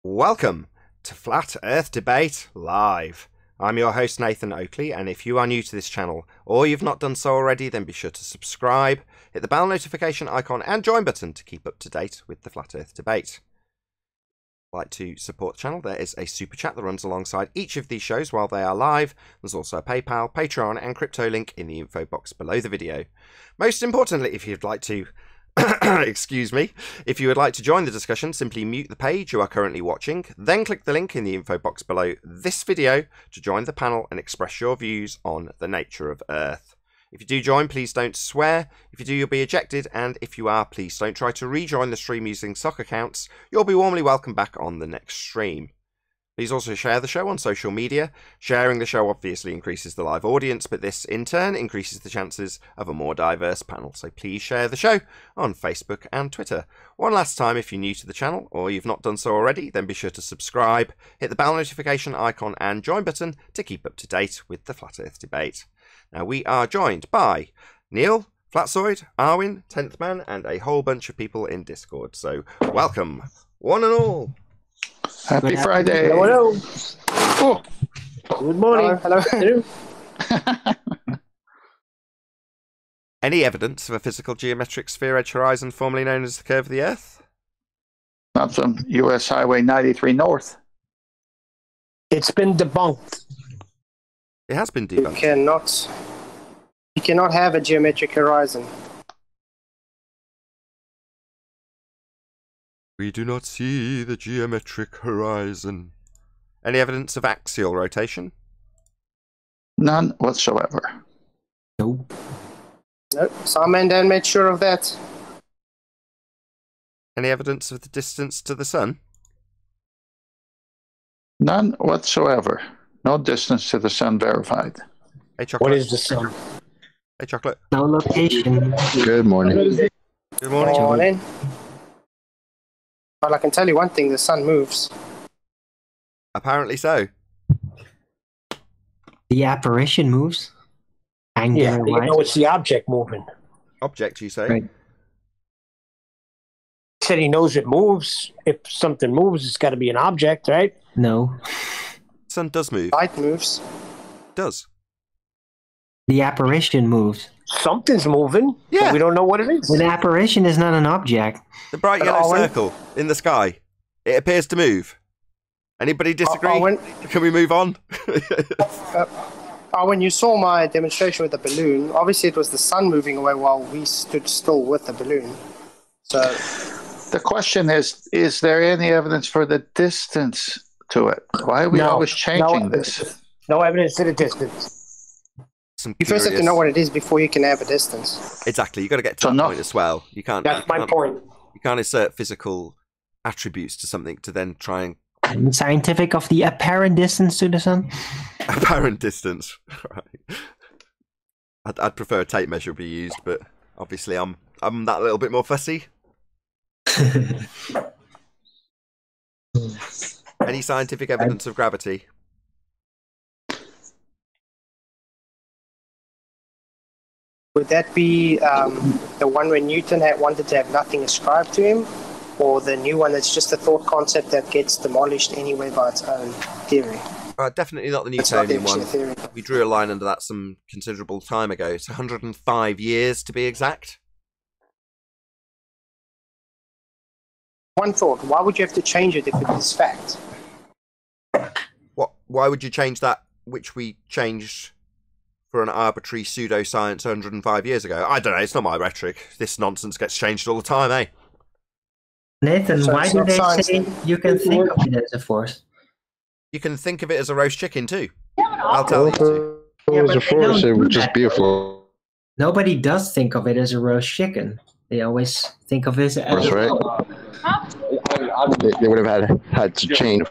Welcome to Flat Earth Debate Live. I'm your host Nathan Oakley, and if you are new to this channel or you've not done so already, then be sure to subscribe, hit the bell notification icon and join button to keep up to date with the Flat Earth Debate. If you'd like to support the channel, there is a super chat that runs alongside each of these shows while they are live. There's also a PayPal, Patreon and crypto link in the info box below the video. Most importantly, if you'd like to excuse me. If you would like to join the discussion, simply mute the page you are currently watching, then click the link in the info box below this video to join the panel and express your views on the nature of Earth. If you do join, please don't swear. If you do, you'll be ejected, and if you are, please don't try to rejoin the stream using sock accounts. You'll be warmly welcomed back on the next stream. Please also share the show on social media. Sharing the show obviously increases the live audience, but this in turn increases the chances of a more diverse panel. So please share the show on Facebook and Twitter. One last time, if you're new to the channel or you've not done so already, then be sure to subscribe, hit the bell notification icon and join button to keep up to date with the Flat Earth Debate. Now we are joined by Neil, Flatzoid, Arwin, 10th Man, and a whole bunch of people in Discord. So welcome, one and all. Happy Friday. Hello. Oh. Good morning. Hello. Any evidence of a physical geometric sphere edge horizon formerly known as the curve of the Earth? Not from US Highway 93 North. It's been debunked. It has been You debunked. cannot have a geometric horizon. We do not see the geometric horizon. Any evidence of axial rotation? None whatsoever. Nope. Nope. Simon Dan made sure of that. Any evidence of the distance to the sun? None whatsoever. No distance to the sun verified. Hey, Chocolate. What is the sun? Hey, Chocolate. No location. Good morning. Good morning. Morning. Well, I can tell you one thing, the sun moves. Apparently so. The apparition moves. Angular Yeah, you wise. know it's the object moving. Object, you say? Right. He said he knows it moves. If something moves, it's got to be an object, right? No. Sun does move. Light moves. Does. The apparition moves. Something's moving. Yeah. But we don't know what it is. An apparition is not an object. The bright But yellow Owen- circle in the sky. It appears to move. Anybody disagree? Owen, Can we move on? when you saw my demonstration with the balloon, obviously it was the sun moving away while we stood still with the balloon. So, The question is there any evidence for the distance to it? Why are we always changing this? No evidence to the distance. Some you first have to curious- know what it is before you can have a distance. Exactly. You've got to get to So that no- point as well. You can't. That's my point. You can't insert physical attributes to something to then try and Scientific of the apparent distance to the sun. apparent distance. Right. I'd prefer a tape measure be used, but obviously I'm that little bit more fussy. Any scientific evidence of gravity? Would that be the one where Newton wanted to have nothing ascribed to him? Or the new one that's just a thought concept that gets demolished anyway by its own theory? Definitely not the It's not the Newtonian actual one. theory. We drew a line under that some considerable time ago. It's 105 years to be exact. One thought, why would you have to change it if it is fact? What? Why would you change that which we changed for an arbitrary pseudoscience 105 years ago? I don't know. It's not my rhetoric. This nonsense gets changed all the time, eh? Nathan, So why it's do not they science say then? you can think of it as a force? You can think of it as a roast chicken too. I'll tell you to. If it was a force, it would just be a force, Nobody does think of it as a roast chicken. They always think of it as a right? They would have had to change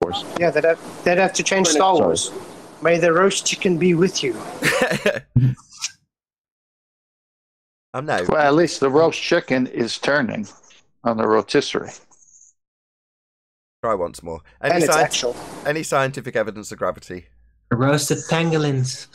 force. Yeah, they'd have to change Star Wars. May the roast chicken be with you. No. Well, at least the roast chicken is turning on the rotisserie. Try once more. And it's actual. Any scientific evidence of gravity? roasted pangolins.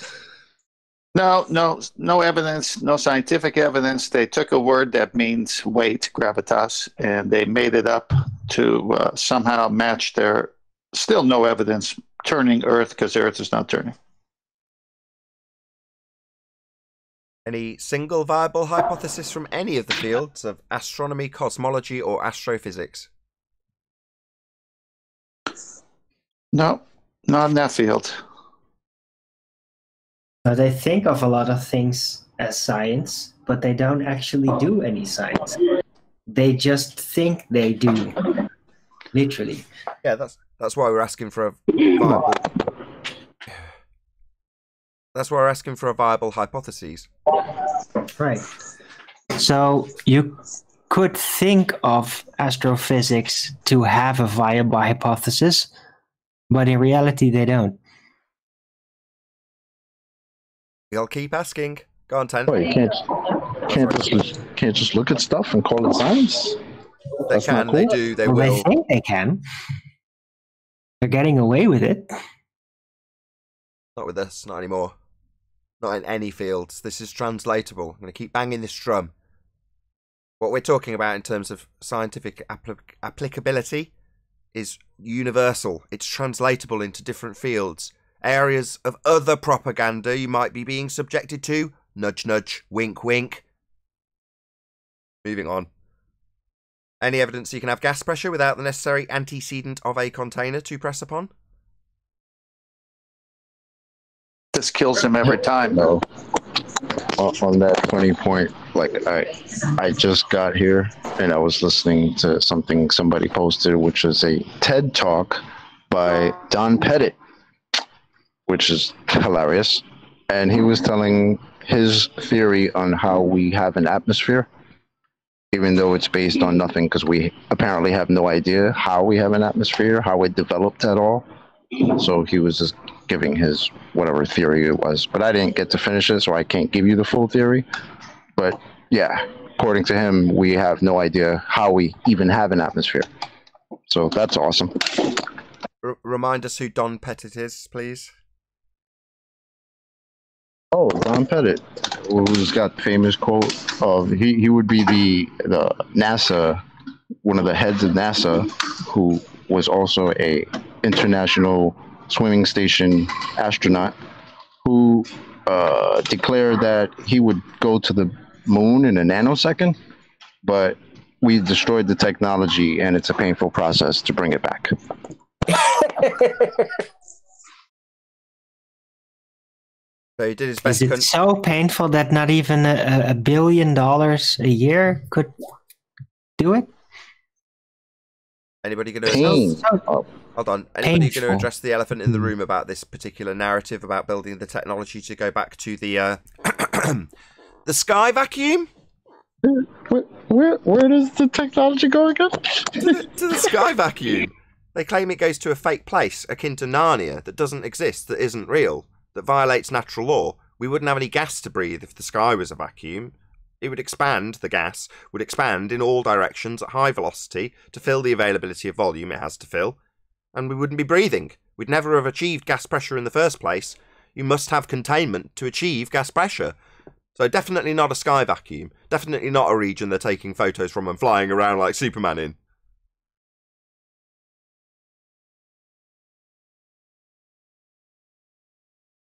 No evidence, no scientific evidence. They took a word that means weight, gravitas, and they made it up to somehow match their. Still no evidence turning Earth because Earth is not turning. Any single viable hypothesis from any of the fields of astronomy, cosmology, or astrophysics? No, not in that field. They think of a lot of things as science, but they don't actually do any science. They just think they do, literally. Yeah, that's why we're asking for a viable. That's why we're asking for a viable hypothesis. Right. So you could think of astrophysics to have a viable hypothesis, but in reality they don't. We'll keep asking. Go on, Ten. Well, you can't just look at stuff and call it science. They can, they do, they will. They think they can. They're getting away with it. Not with us, not anymore. Not in any fields. This is translatable. I'm going to keep banging this drum. What we're talking about in terms of scientific applicability is universal. It's translatable into different fields. Areas of other propaganda you might be being subjected to. Nudge, nudge, wink, wink. Moving on. Any evidence you can have gas pressure without the necessary antecedent of a container to press upon? This kills him every time. No. On that funny point, like I just got here and I was listening to something somebody posted, which was a TED talk by Don Pettit, which is hilarious. And he was telling his theory on how we have an atmosphere, even though it's based on nothing, because we apparently have no idea how we have an atmosphere, how it developed at all. So he was just giving his whatever theory it was. But I didn't get to finish it, so I can't give you the full theory. But yeah, according to him, we have no idea how we even have an atmosphere. So that's awesome. Remind us who Don Pettit is, please. Oh, Don Pettit, who's got the famous quote of he would be the NASA, one of the heads of NASA, who was also a international swimming station astronaut, who declared that he would go to the moon in a nanosecond, but we destroyed the technology and it's a painful process to bring it back. So he did his best. Is it so painful that not even $1 billion a year could do it? Anybody going to hold on? Anybody going to address the elephant in the room about this particular narrative about building the technology to go back to the the sky vacuum? Where does the technology go again? to the sky vacuum. They claim it goes to a fake place akin to Narnia that doesn't exist, that isn't real, that violates natural law. We wouldn't have any gas to breathe if the sky was a vacuum. It would expand, the gas would expand in all directions at high velocity to fill the availability of volume it has to fill, and we wouldn't be breathing. We'd never have achieved gas pressure in the first place. You must have containment to achieve gas pressure. So definitely not a sky vacuum. Definitely not a region they're taking photos from and flying around like Superman in.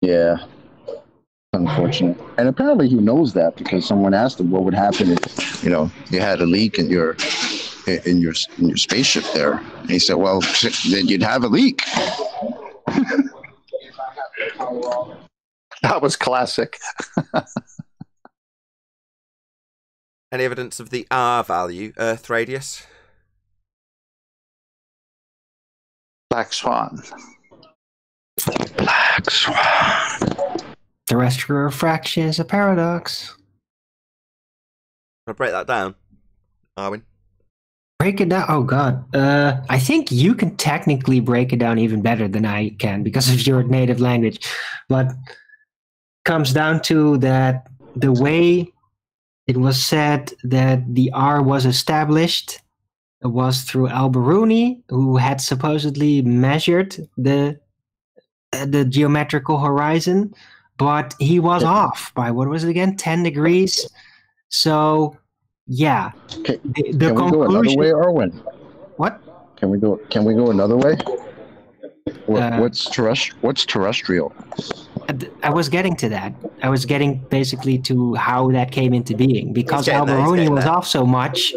Yeah. Unfortunate. And apparently he knows that because someone asked him what would happen if, you had a leak in your spaceship there. And he said, well, then you'd have a leak. That was classic. Any evidence of the R value, Earth radius? Black swan. Black swan. Terrestrial refraction is a paradox. I'll break that down, Arwin. Break it down? Oh, God. I think you can technically break it down even better than I can because of your native language. But it comes down to that the way it was said that the R was established was through Al-Biruni, who had supposedly measured the geometrical horizon. but he was off by, what was it again, 10 degrees. So, yeah. Can The we go another conclusion. way, Arwen? What? Can we go another way? What's terrestrial? I was getting to that. I was getting basically to how that came into being. Because He's getting there, he's Alberoni getting was there. off so much,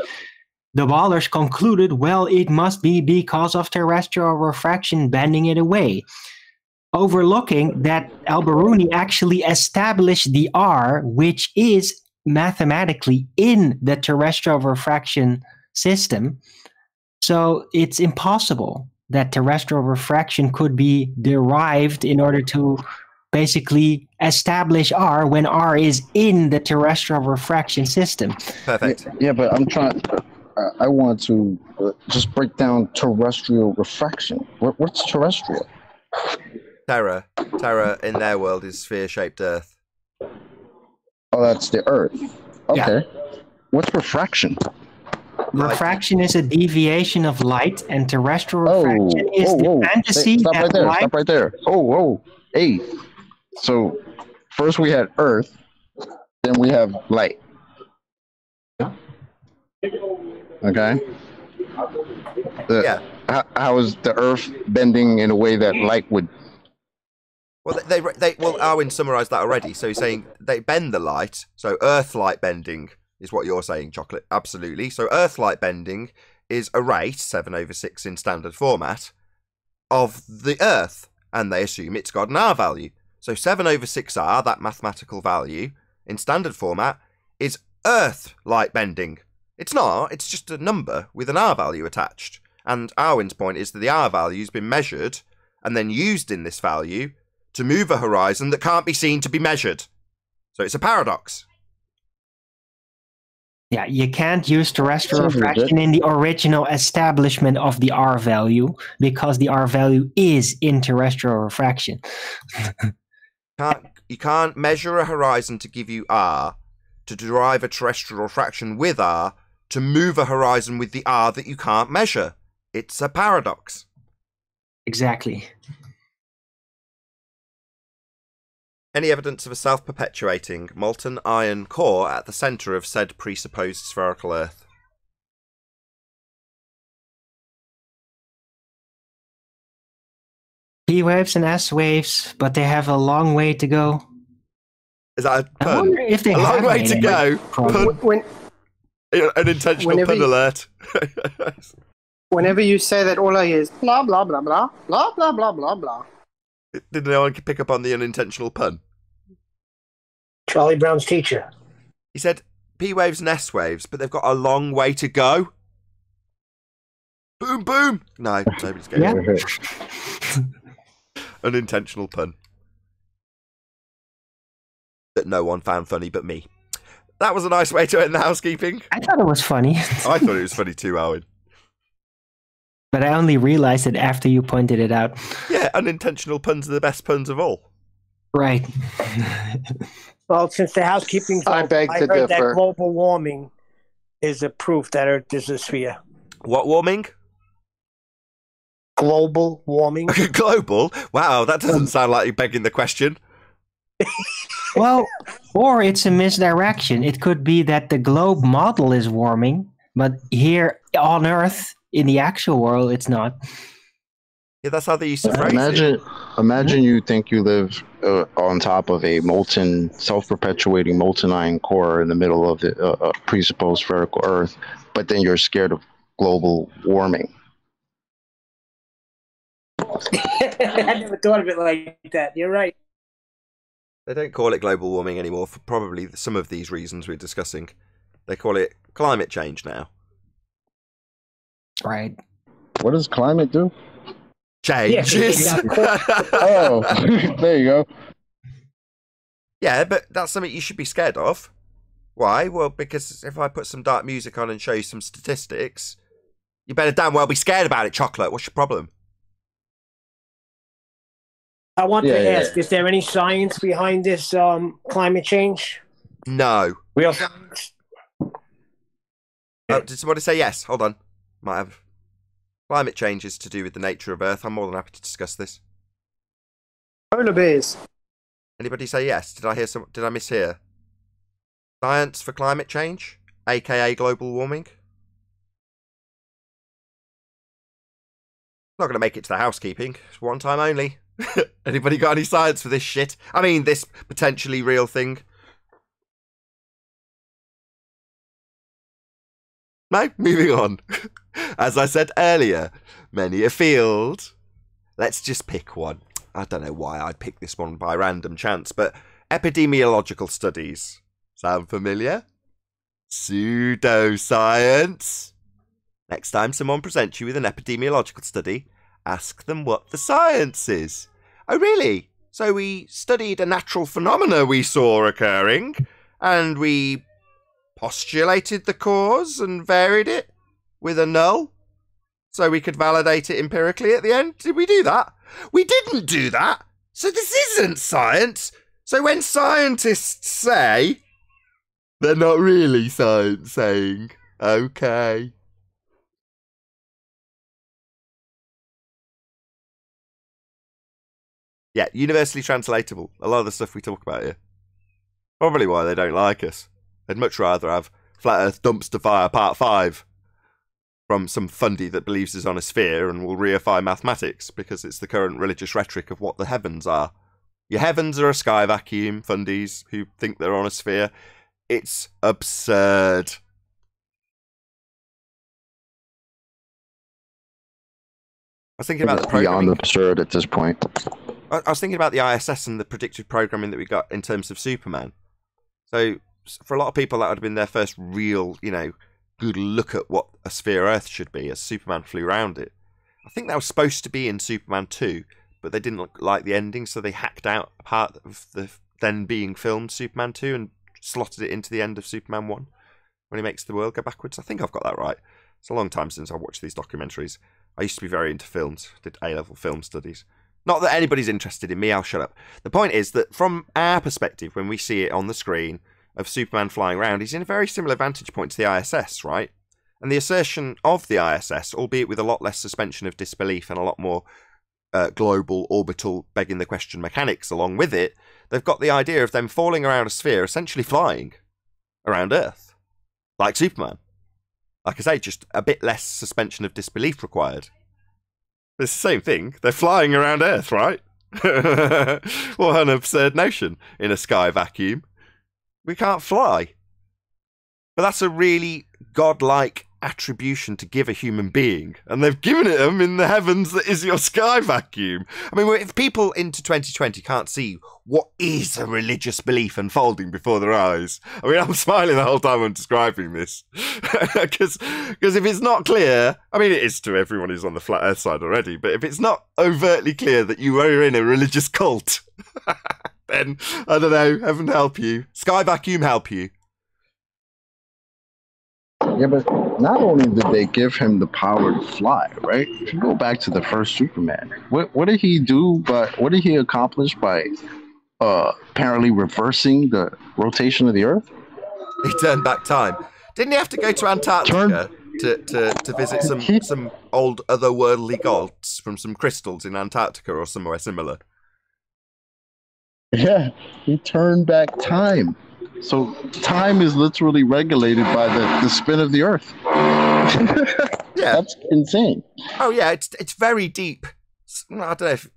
the ballers concluded, well, it must be because of terrestrial refraction bending it away. Overlooking that Alberoni actually established the R, which is mathematically in the terrestrial refraction system. So it's impossible that terrestrial refraction could be derived in order to basically establish R when R is in the terrestrial refraction system. Perfect. Yeah, but I'm trying. I want to just break down terrestrial refraction. What's terrestrial? Terra in their world is sphere-shaped Earth. Oh, that's the Earth. Okay. Yeah. What's refraction? Refraction is a deviation of light, and terrestrial refraction is the fantasy Stop that right there. light... Stop right there. Hey. So first we had Earth, then we have light. Okay. Yeah. How is the Earth bending in a way that light would? Well, well, Arwen summarised that already. So he's saying they bend the light. So Earth light bending is what you're saying, Chocolate. Absolutely. So Earth light bending is a rate, 7/6 in standard format, of the Earth. And they assume it's got an R value. So 7/6R, that mathematical value, in standard format, is Earth light bending. It's not. It's just a number with an R value attached. And Arwen's point is that the R value's been measured and then used in this value to move a horizon that can't be seen to be measured. So it's a paradox. Yeah, you can't use terrestrial refraction in the original establishment of the R value because the R value is in terrestrial refraction. You can't measure a horizon to give you R, to derive a terrestrial refraction with R, to move a horizon with the R that you can't measure. It's a paradox. Exactly. Any evidence of a self-perpetuating molten iron core at the centre of said presupposed spherical Earth? P waves and S waves, but they have a long way to go. Is that a pun? I wonder if they a long have way to go. Pun. An intentional pun alert. Whenever you say that, all I hear is blah blah blah blah blah blah blah blah blah. Did no one pick up on the unintentional pun? Charlie Brown's teacher. He said P waves and S waves, but they've got a long way to go. Boom, boom. No, nobody's getting it. Unintentional pun that no one found funny but me. That was a nice way to end the housekeeping. I thought it was funny. I thought it was funny too, Owen. But I only realized it after you pointed it out. Yeah, unintentional puns are the best puns of all. Right. Well, since the housekeeping's I over, beg I to heard that differ. global warming is a proof that Earth is a sphere. What warming? Global warming. Global? Wow, that doesn't sound like you're begging the question. Well, or it's a misdirection. It could be that the globe model is warming, but here on Earth, in the actual world, it's not. Yeah, that's how they used to phrase it. Imagine you think you live on top of a self-perpetuating molten iron core in the middle of the presupposed spherical Earth, but then you're scared of global warming. I never thought of it like that. You're right. They don't call it global warming anymore for probably some of these reasons we're discussing. They call it climate change now. Right. What does climate do? Changes. Oh, there you go. Yeah, but that's something you should be scared of. Why? Well, because if I put some dark music on and show you some statistics, you better damn well be scared about it, Chocolate. What's your problem? I want to ask, is there any science behind this climate change? No. Real science? Oh, did somebody say yes? Hold on. Might have. Climate change is to do with the nature of Earth. I'm more than happy to discuss this. Polar bears. Anybody say yes? Did I mishear? Science for climate change, aka global warming. Not going to make it to the housekeeping. It's one time only. Anybody got any science for this shit? I mean, this potentially real thing. No, moving on. As I said earlier, many a field. Let's just pick one. I don't know why I'd pick this one by random chance, but epidemiological studies. Sound familiar? Pseudoscience. Next time someone presents you with an epidemiological study, ask them what the science is. Oh, really? So we studied a natural phenomena we saw occurring, and we postulated the cause and varied it with a null, so we could validate it empirically at the end? Did we do that? We didn't do that! So this isn't science! So when scientists say, they're not really science saying, okay. Yeah, universally translatable. A lot of the stuff we talk about here. Probably why they don't like us. They'd much rather have Flat Earth Dumpster Fire Part 5 from some fundy that believes is on a sphere and will reify mathematics, because it's the current religious rhetoric of what the heavens are. Your heavens are a sky vacuum, fundies who think they're on a sphere. It's absurd. I was thinking about the programming. Beyond absurd at this point. I was thinking about the ISS and the predictive programming that we got in terms of Superman. So for a lot of people, that would have been their first real, good look at what a sphere Earth should be as Superman flew around it. I think that was supposed to be in Superman 2, but they didn't like the ending, so they hacked out part of the then being filmed Superman 2 and slotted it into the end of Superman 1 when he makes the world go backwards. I think I've got that right. It's a long time since I watched these documentaries. I used to be very into films, did A-level film studies. Not that anybody's interested in me, I'll shut up. The point is that from our perspective, when we see it on the screen of Superman flying around, he's in a very similar vantage point to the ISS, right? And the assertion of the ISS, albeit with a lot less suspension of disbelief and a lot more global, orbital, begging the question mechanics along with it, they've got the idea of them falling around a sphere, essentially flying around Earth, like Superman. Like I say, just a bit less suspension of disbelief required. It's the same thing. They're flying around Earth, right? What an absurd notion in a sky vacuum. We can't fly. But that's a really godlike attribution to give a human being. And they've given it them in the heavens that is your sky vacuum. I mean, if people into 2020 can't see what is a religious belief unfolding before their eyes, I mean, I'm smiling the whole time I'm describing this. Because if it's not clear, I mean, it is to everyone who's on the flat Earth side already, but if it's not overtly clear that you are in a religious cult, then, I don't know, heaven help you. Sky vacuum help you. Yeah, but not only did they give him the power to fly, right? If you go back to the first Superman, what did he do? But what did he accomplish by apparently reversing the rotation of the Earth? He turned back time. Didn't he have to go to Antarctica to visit some old otherworldly gods from some crystals in Antarctica or somewhere similar? Yeah, he turned back time. So time is literally regulated by the spin of the Earth. Yeah, that's insane. Oh yeah, it's very deep. I don't know if,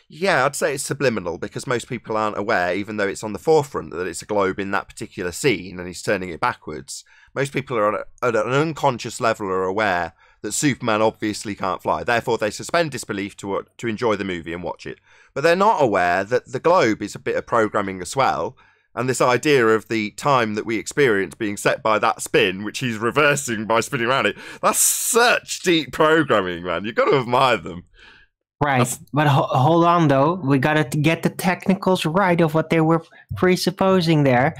yeah, I'd say it's subliminal because most people aren't aware, even though it's on the forefront, that it's a globe in that particular scene and he's turning it backwards. Most people are at an unconscious level are aware that Superman obviously can't fly. Therefore, they suspend disbelief to enjoy the movie and watch it. But they're not aware that the globe is a bit of programming as well. And this idea of the time that we experience being set by that spin, which he's reversing by spinning around it, that's such deep programming, man. You've got to admire them. Right. But hold on, though. We got to get the technicals right of what they were presupposing there.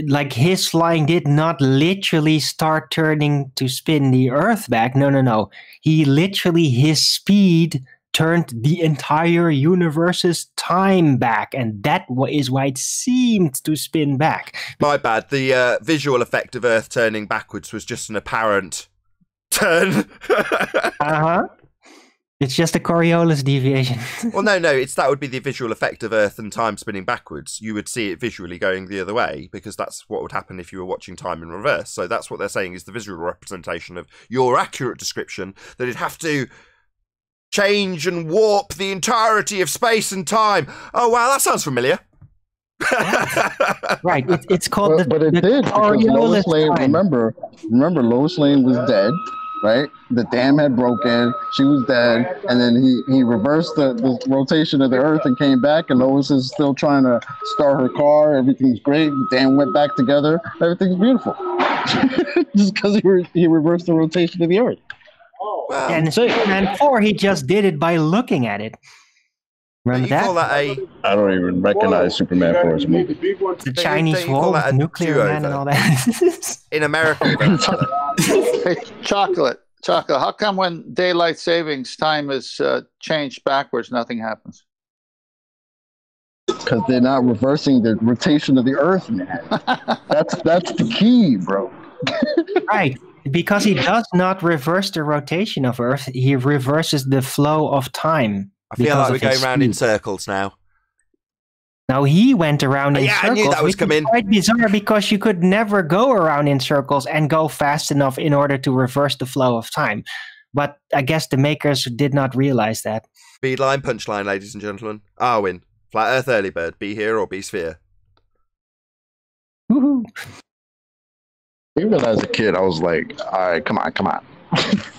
Like, his flying did not literally start turning to spin the Earth back. No. He literally, his speed turned the entire universe's time back, and that is why it seemed to spin back. My bad. The visual effect of Earth turning backwards was just an apparent turn. Uh-huh. It's just a Coriolis deviation. Well, no, that would be the visual effect of Earth and time spinning backwards. You would see it visually going the other way, because that's what would happen if you were watching time in reverse. So that's what they're saying is the visual representation of your accurate description, that it'd have to change and warp the entirety of space and time. Oh, wow, that sounds familiar. Right, it's called but it did, because Lois Lane, remember Lois Lane was dead, right? The dam had broken, she was dead, and then he reversed the rotation of the Earth and came back, and Lois is still trying to start her car. Everything's great. The dam went back together. Everything's beautiful. Just because he reversed the rotation of the Earth. Well, and Superman 4, he just did it by looking at it. Remember that? Call that I don't even recognize Superman 4's movie. The Chinese wall, nuclear man, and all that. In America. Hey, chocolate. How come when daylight savings time is changed backwards, nothing happens? Because they're not reversing the rotation of the Earth, man. That's the key, bro. Right. Because he does not reverse the rotation of Earth, he reverses the flow of time. I feel like we're going around in circles now. Now he went around in circles. I knew that was coming. Quite bizarre, because you could never go around in circles and go fast enough in order to reverse the flow of time. But I guess the makers did not realize that. Speedline, punchline, ladies and gentlemen. Arwin, flat Earth early bird, be here or be sphere. Woohoo! Even as a kid, I was like, all right, come on.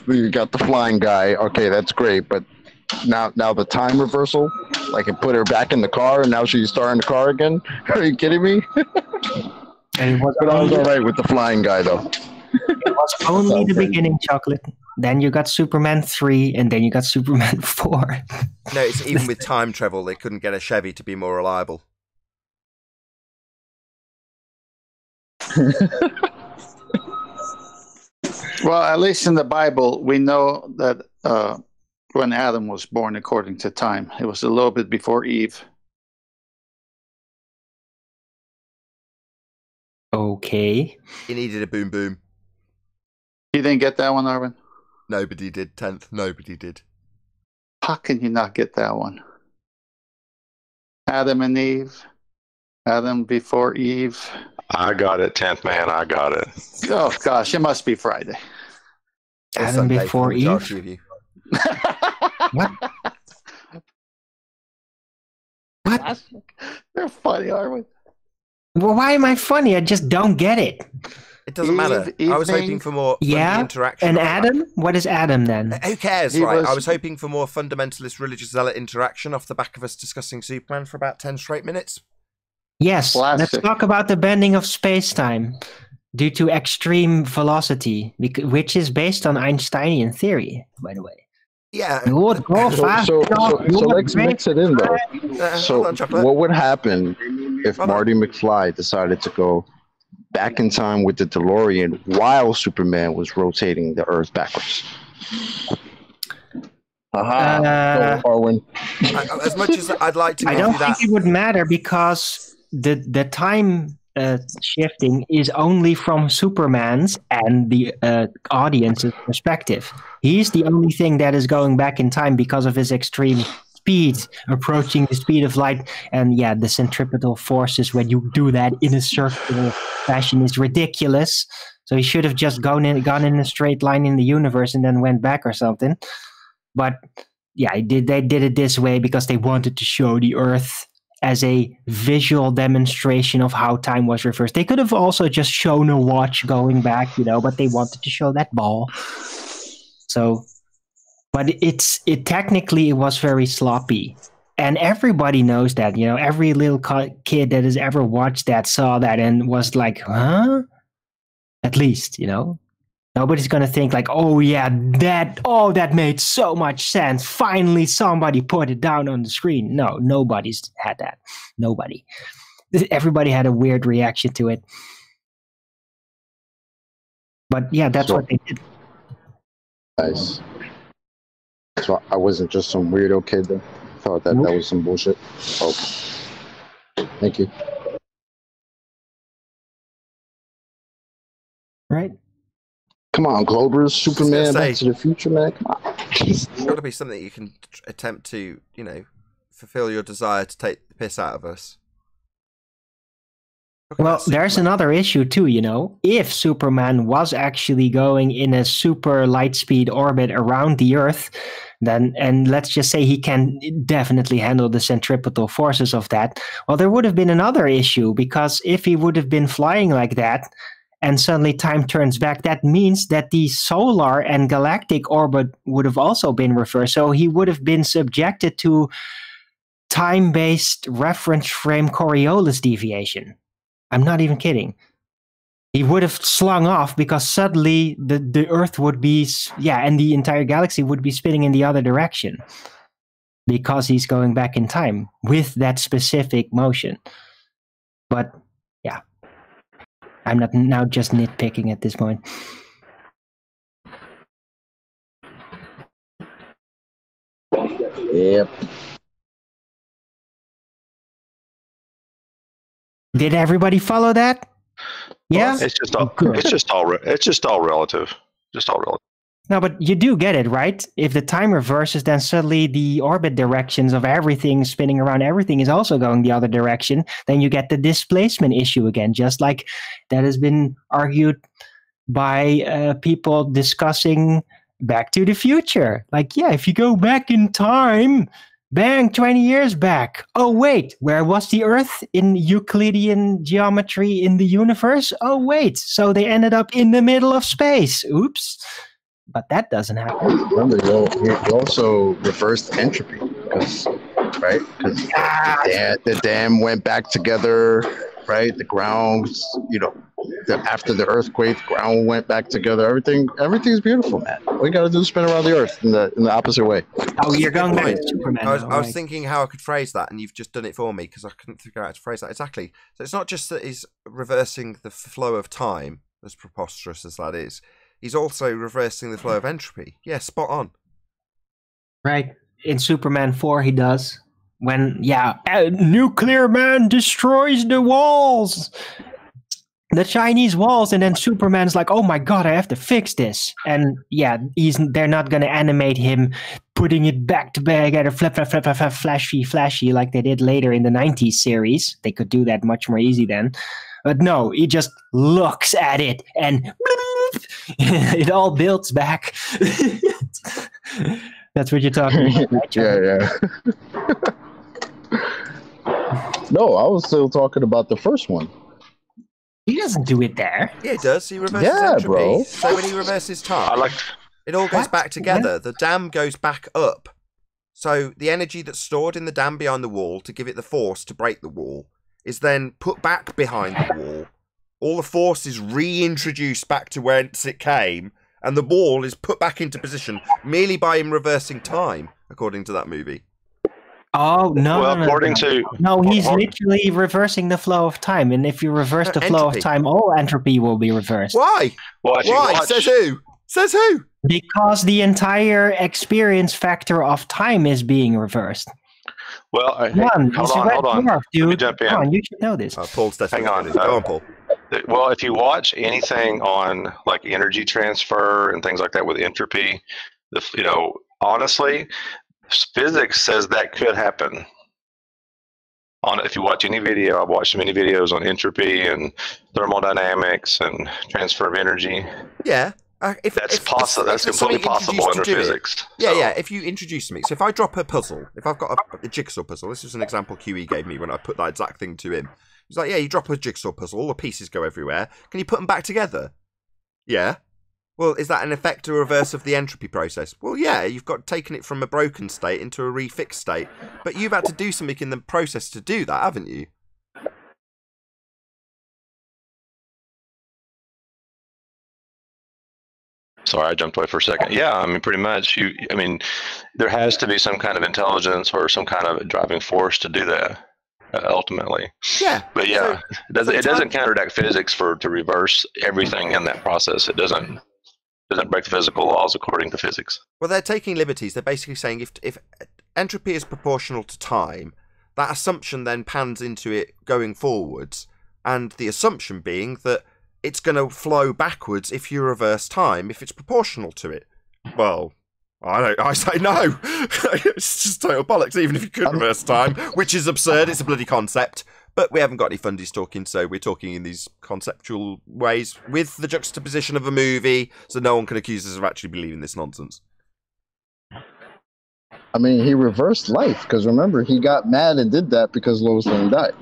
You got the flying guy. Okay, that's great, but now the time reversal, like it put her back in the car and now she's starting the car again. Are you kidding me? And but I was all right with the flying guy though. It was only the beginning, chocolate. Then you got Superman 3 and then you got Superman 4. No, it's even with time travel, they couldn't get a Chevy to be more reliable. Well, at least in the Bible, we know that when Adam was born according to time, it was a little bit before Eve. Okay. He needed a boom boom. You didn't get that one, Arvin? Nobody did, 10th. Nobody did. How can you not get that one? Adam and Eve. Adam before Eve. I got it, 10th man. I got it. Oh, gosh. It must be Friday. Adam before Eve? What? What? They're funny, aren't we? Well, why am I funny? I just don't get it. It doesn't matter. I was hoping for more interaction. And Adam? What is Adam then? Who cares, right? I was hoping for more fundamentalist religious zealot interaction off the back of us discussing Superman for about 10 straight minutes. Yes, Classic. Let's talk about the bending of space-time due to extreme velocity, which is based on Einsteinian theory, by the way. Yeah. You would go fast enough, you so would let's break mix it in, though. So on, Chocolate. what would happen if Marty McFly decided to go back in time with the DeLorean while Superman was rotating the Earth backwards? Arwin. As much as I'd like to, I don't think it would matter, because the time shifting is only from Superman's and the audience's perspective. He's the only thing that is going back in time because of his extreme speed, approaching the speed of light. And yeah, the centripetal forces when you do that in a circular fashion is ridiculous. So he should have just gone in a straight line in the universe and then went back or something. But yeah, they did it this way because they wanted to show the Earth as a visual demonstration of how time was reversed. They could have also just shown a watch going back, but they wanted to show that ball. So, but it technically was very sloppy. And everybody knows that, every little kid that has ever watched that saw that and was like, huh? At least, Nobody's going to think like, oh yeah, that made so much sense. Finally, somebody put it down on the screen. No, nobody's had that. Nobody. Everybody had a weird reaction to it. But yeah, that's what they did. Nice. So I wasn't just some weirdo kid that thought that was some bullshit. Okay. Thank you. Right. Come on, Globers, Superman, say, Back to the Future, man. Come on. It's got to be something you can attempt to, fulfill your desire to take the piss out of us. Well, there's another issue too, If Superman was actually going in a super light speed orbit around the Earth, then, and let's just say he can definitely handle the centripetal forces of that, well, there would have been another issue, because if he would have been flying like that, and suddenly time turns back, that means that the solar and galactic orbit would have also been reversed. So he would have been subjected to time-based reference frame Coriolis deviation. I'm not even kidding. He would have slung off because suddenly the Earth would be, and the entire galaxy would be spinning in the other direction because he's going back in time with that specific motion. But yeah, I'm not now just nitpicking at this point. Yep. Did everybody follow that? Yeah. It's just all relative. Just all relative. No, but you do get it, right? If the time reverses, then suddenly the orbit directions of everything spinning around everything is also going the other direction. Then you get the displacement issue again, just like that has been argued by people discussing Back to the Future. Like, yeah, if you go back in time, bang, 20 years back. Oh, wait, where was the Earth in Euclidean geometry in the universe? Oh, wait, so they ended up in the middle of space. Oops. But that doesn't happen. Remember, you also reversed entropy, right? Because the dam went back together, right? The ground, after the earthquake, the ground went back together. Everything's beautiful, man. All you got to do is spin around the Earth in the opposite way. Oh, you're going back to Superman. I was thinking how I could phrase that, and you've just done it for me because I couldn't figure out how to phrase that exactly. So it's not just that he's reversing the flow of time, as preposterous as that is. He's also reversing the flow of entropy. Yeah, spot on. Right. In Superman 4, he does. When, Nuclear Man destroys the walls. The Chinese walls, and then Superman's like, oh my god, I have to fix this. And they're not going to animate him putting it back together, flip, flashy, like they did later in the 90s series. They could do that much more easy then. But no, he just looks at it and it all builds back. That's what you're talking about, right, Yeah. No, I was still talking about the first one. He doesn't do it there. Yeah, he does. He reverses entropy. Bro. So when he reverses time, it all goes back together. The dam goes back up. So the energy that's stored in the dam behind the wall to give it the force to break the wall is then put back behind the wall. All the force is reintroduced back to whence it came, and the wall is put back into position merely by him reversing time, according to that movie. Oh, no. Well, according to... No, he's literally reversing the flow of time, and if you reverse the flow of time, all entropy will be reversed. Why? Why? Says who? Says who? Because the entire experience factor of time is being reversed. Well, hold on. Dwarf, dude. Let me jump in. Come on, you should know this. Paul's Hang on. Go on, Paul. Well, if you watch anything on like energy transfer and things like that with entropy, honestly, physics says that could happen. If you watch any video, I've watched many videos on entropy and thermodynamics and transfer of energy. Yeah. That's possible. That's completely possible under physics. Yeah. If you introduce something, so if I drop a puzzle, if I've got a jigsaw puzzle, this is an example QE gave me when I put that exact thing to him. He's like, yeah, you drop a jigsaw puzzle, all the pieces go everywhere. Can you put them back together? Yeah. Well, is that an effect or reverse of the entropy process? Well, yeah, you've got taken it from a broken state into a refixed state, but you've had to do something in the process to do that, haven't you? Sorry, I jumped away for a second. Yeah, I mean, pretty much. There has to be some kind of intelligence or some kind of driving force to do that, ultimately. Yeah. But yeah, it doesn't counteract physics to reverse everything in that process. It doesn't break the physical laws according to physics. Well, they're taking liberties. They're basically saying if entropy is proportional to time, that assumption then pans into it going forwards, and the assumption being that it's going to flow backwards if you reverse time, if it's proportional to it. Well, I say no. It's just total bollocks, even if you could reverse time, which is absurd. It's a bloody concept. But we haven't got any fundies talking, so we're talking in these conceptual ways with the juxtaposition of a movie, so no one can accuse us of actually believing this nonsense. I mean, he reversed life, because remember, he got mad and did that because Lois Lane died.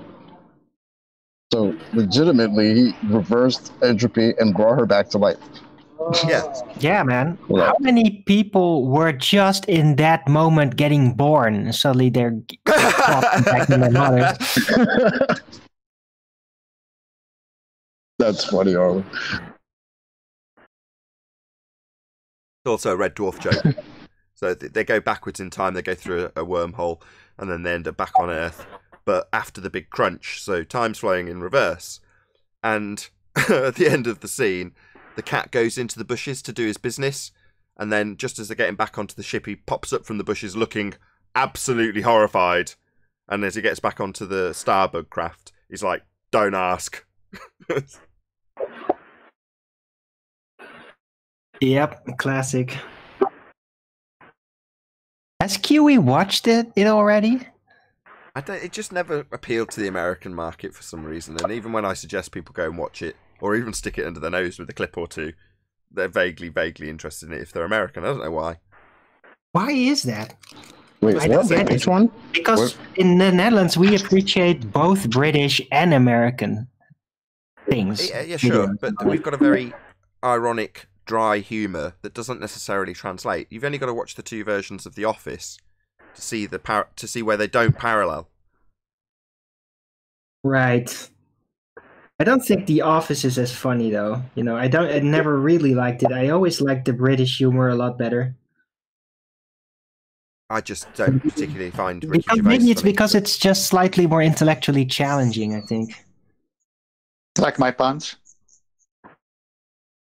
So, legitimately, he reversed entropy and brought her back to life. Yeah. Yeah, man. How many people were just in that moment getting born and suddenly they're popping back in their mothers? That's funny, Arlen. Also a Red Dwarf joke. So they go backwards in time, they go through a wormhole, and then they end up back on Earth, but after the big crunch, so time's flowing in reverse. And at the end of the scene, the cat goes into the bushes to do his business, and then just as they're getting back onto the ship, he pops up from the bushes looking absolutely horrified. And as he gets back onto the Starbug craft, he's like, "Don't ask." Yep, classic. Has Kiwi watched it already? It just never appealed to the American market for some reason, and even when I suggest people go and watch it, or even stick it under their nose with a clip or two, they're vaguely interested in it if they're American. I don't know why. Why is that? Wait, which one? Because in the Netherlands, we appreciate both British and American things. Yeah, sure, but we've got a very ironic, dry humour that doesn't necessarily translate. You've only got to watch the two versions of The Office to see to see where they don't parallel. Right. I don't think The Office is as funny though. I never really liked it. I always liked the British humor a lot better. I just don't particularly find Ricky Gervais maybe it's funny. because it's just slightly more intellectually challenging, I think. Like my puns?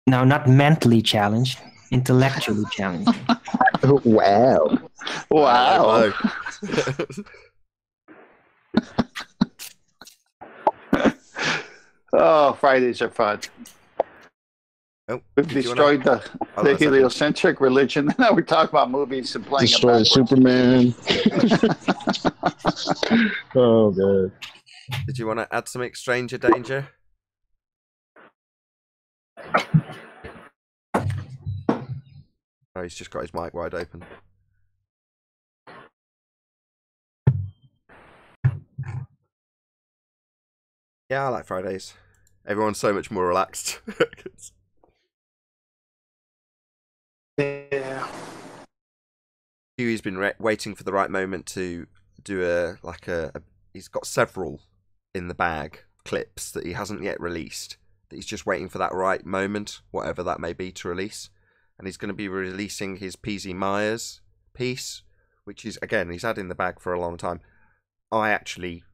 No, not mentally challenged, intellectually challenged. Wow. Wow. Oh, Fridays are fun. Oh, We've destroyed the heliocentric religion. Now we're talking about movies and playing Destroy Superman. Oh, God. Did you want to add something, Stranger Danger? Oh, he's just got his mic wide open. Yeah, I like Fridays. Everyone's so much more relaxed. Yeah. Huey's been waiting for the right moment to do he's got several in the bag clips that he hasn't yet released. That he's just waiting for that right moment, whatever that may be, to release. And he's going to be releasing his PZ Myers piece, which is, again, he's had in the bag for a long time. I actually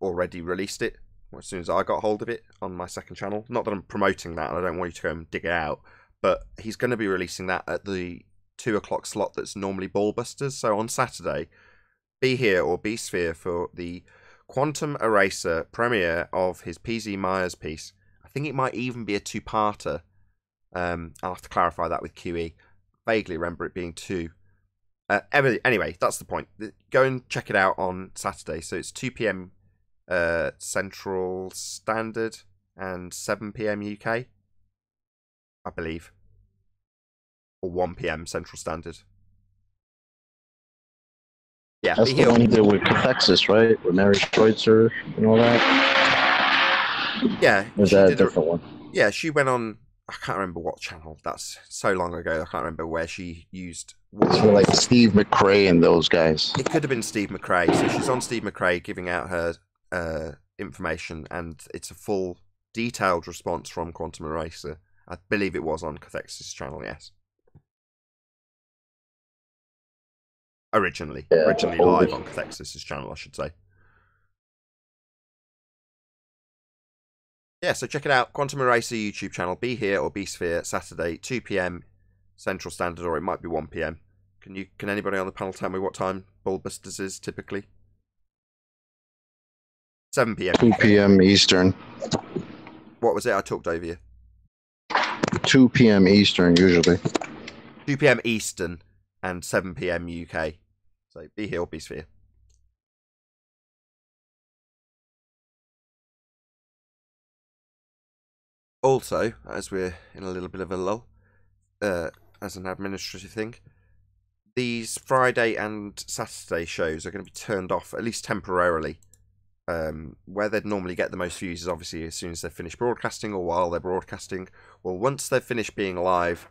already released it as soon as I got hold of it on my second channel. Not that I'm promoting that, and I don't want you to go and dig it out, but he's going to be releasing that at the 2 o'clock slot that's normally Ballbusters. So on Saturday, be here or be Sphere for the Quantum Eraser premiere of his PZ Myers piece. I think it might even be a two-parter. I'll have to clarify that with QE. Vaguely remember it being two. Anyway, that's the point. Go and check it out on Saturday. So it's 2 p.m. Central Standard and 7 p.m. UK, I believe. Or 1 p.m. Central Standard. Yeah, that's the one he did with Cathexis, right? With Mary Kreutzer and all that? Yeah. Or is that a different one? Yeah, she went on, I can't remember what channel. That's so long ago. I can't remember where she used. It's for like Steve McRae and those guys. It could have been Steve McRae. So she's on Steve McRae giving out her information, and it's a full, detailed response from Quantum Eraser. I believe it was on Cathexis' channel, yes. Originally live on Cathexis' channel, I should say. Yeah, so check it out. Quantum Eraser YouTube channel. Be here or be Sphere. Saturday, 2 p.m. Central Standard, or it might be 1 p.m. Can anybody on the panel tell me what time Ballbusters is typically? 7 p.m. 2 p.m. Eastern. What was it? I talked over you. 2 p.m. Eastern usually. 2 p.m. Eastern and 7 p.m. UK. So be here or be sphere. Also, as we're in a little bit of a lull, as an administrative thing, these Friday and Saturday shows are going to be turned off, at least temporarily. Where they'd normally get the most views is obviously as soon as they've finished broadcasting or while they're broadcasting. Well, once they've finished being live,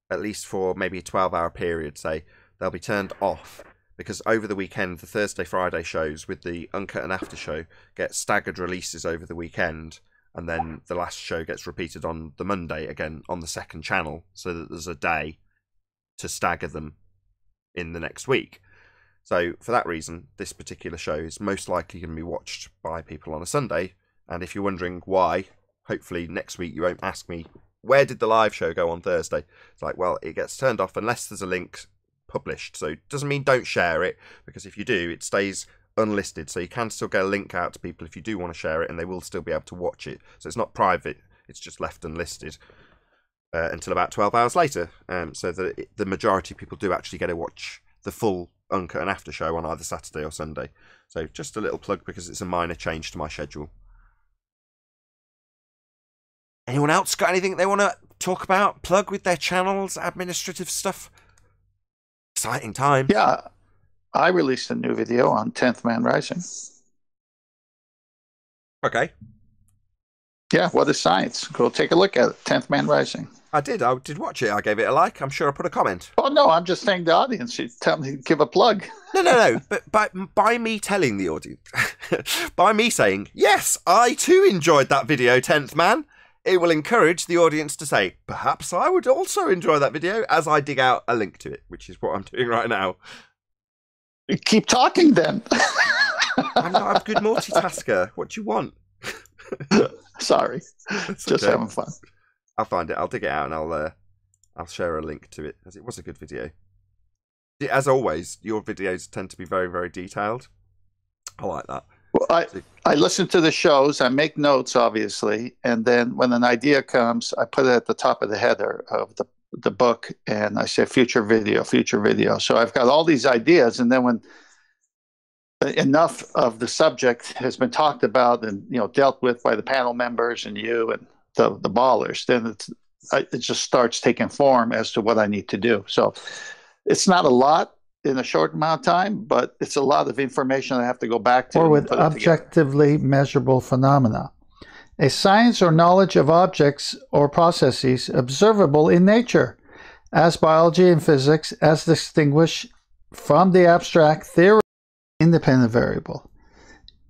at least for maybe a 12-hour period, say, they'll be turned off. Because over the weekend, the Thursday, Friday shows with the Uncut and After show get staggered releases over the weekend. And then the last show gets repeated on the Monday again on the second channel, so that there's a day to stagger them in the next week. So for that reason, this particular show is most likely going to be watched by people on a Sunday. And if you're wondering why, hopefully next week you won't ask me, where did the live show go on Thursday? It's like, well, it gets turned off unless there's a link published. So it doesn't mean don't share it, because if you do, it stays unlisted, so you can still get a link out to people if you do want to share it, and they will still be able to watch it. So it's not private, it's just left unlisted until about 12 hours later, so that the majority of people do actually get to watch the full Uncut and After show on either Saturday or Sunday. So just a little plug, because it's a minor change to my schedule. Anyone else got anything they want to talk about, plug with their channels, administrative stuff? Exciting time. Yeah, I released a new video on 10th Man Rising. Okay. Yeah, what is science? Go take a look at it. 10th Man Rising. I did watch it. I gave it a like. I'm sure I put a comment. Oh, no, I'm just saying the audience. You tell me, give a plug. No. But by me telling the audience, by me saying, yes, I too enjoyed that video, 10th Man, it will encourage the audience to say, perhaps I would also enjoy that video, as I dig out a link to it, which is what I'm doing right now. Keep talking then. I'm not a good multitasker. What do you want? Sorry. It's just okay. having fun. I'll find it. I'll dig it out and I'll share a link to it, as it was a good video. As always, your videos tend to be very, very detailed. I like that. Well, I listen to the shows. I make notes, obviously, and then when an idea comes, I put it at the top of the header of the book, and I say future video. So I've got all these ideas, and then when enough of the subject has been talked about and dealt with by the panel members and you and the ballers, then it just starts taking form as to what I need to do. So it's not a lot in a short amount of time, but it's a lot of information I have to go back to. Or with objectively measurable phenomena. A science or knowledge of objects or processes observable in nature, as biology and physics, as distinguished from the abstract theory independent variable.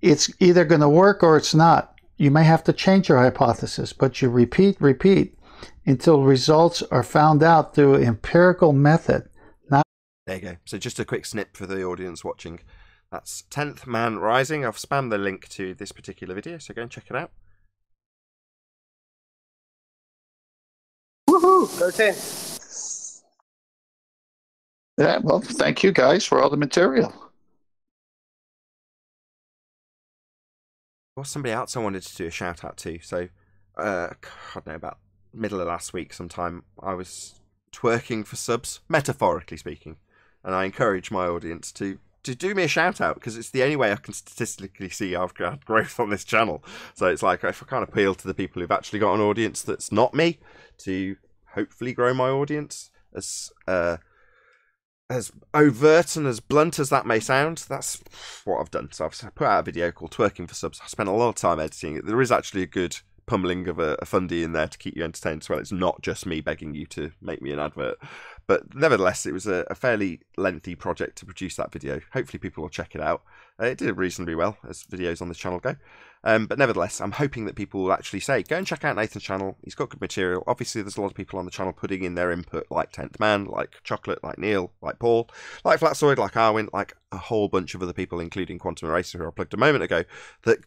It's either going to work or it's not. You may have to change your hypothesis, but you repeat until results are found out through empirical method. There you go. So just a quick snip for the audience watching. That's 10th Man Rising. I've spammed the link to this particular video, so go and check it out. Woohoo! Go 10. Yeah, well, thank you guys for all the material. There was somebody else I wanted to do a shout out to. So, I don't know, about middle of last week sometime, I was twerking for subs, metaphorically speaking. And I encourage my audience to do me a shout out, because it's the only way I can statistically see I've had growth on this channel. So it's like, if I can't appeal to the people who've actually got an audience that's not me, to hopefully grow my audience, as overt and as blunt as that may sound, that's what I've done. So I've put out a video called Twerking for Subs. I spent a lot of time editing it. There is actually a good pummeling of a fundy in there to keep you entertained as well. It's not just me begging you to make me an advert. But nevertheless, it was a fairly lengthy project to produce that video. Hopefully people will check it out. It did reasonably well, as videos on this channel go. But nevertheless, I'm hoping that people will actually say, go and check out Nathan's channel. He's got good material. Obviously, there's a lot of people on the channel putting in their input, like 10th Man, like Chocolate, like Neil, like Paul, like Flatsoid, like Arwin, like a whole bunch of other people, including Quantum Eraser, who I plugged a moment ago, that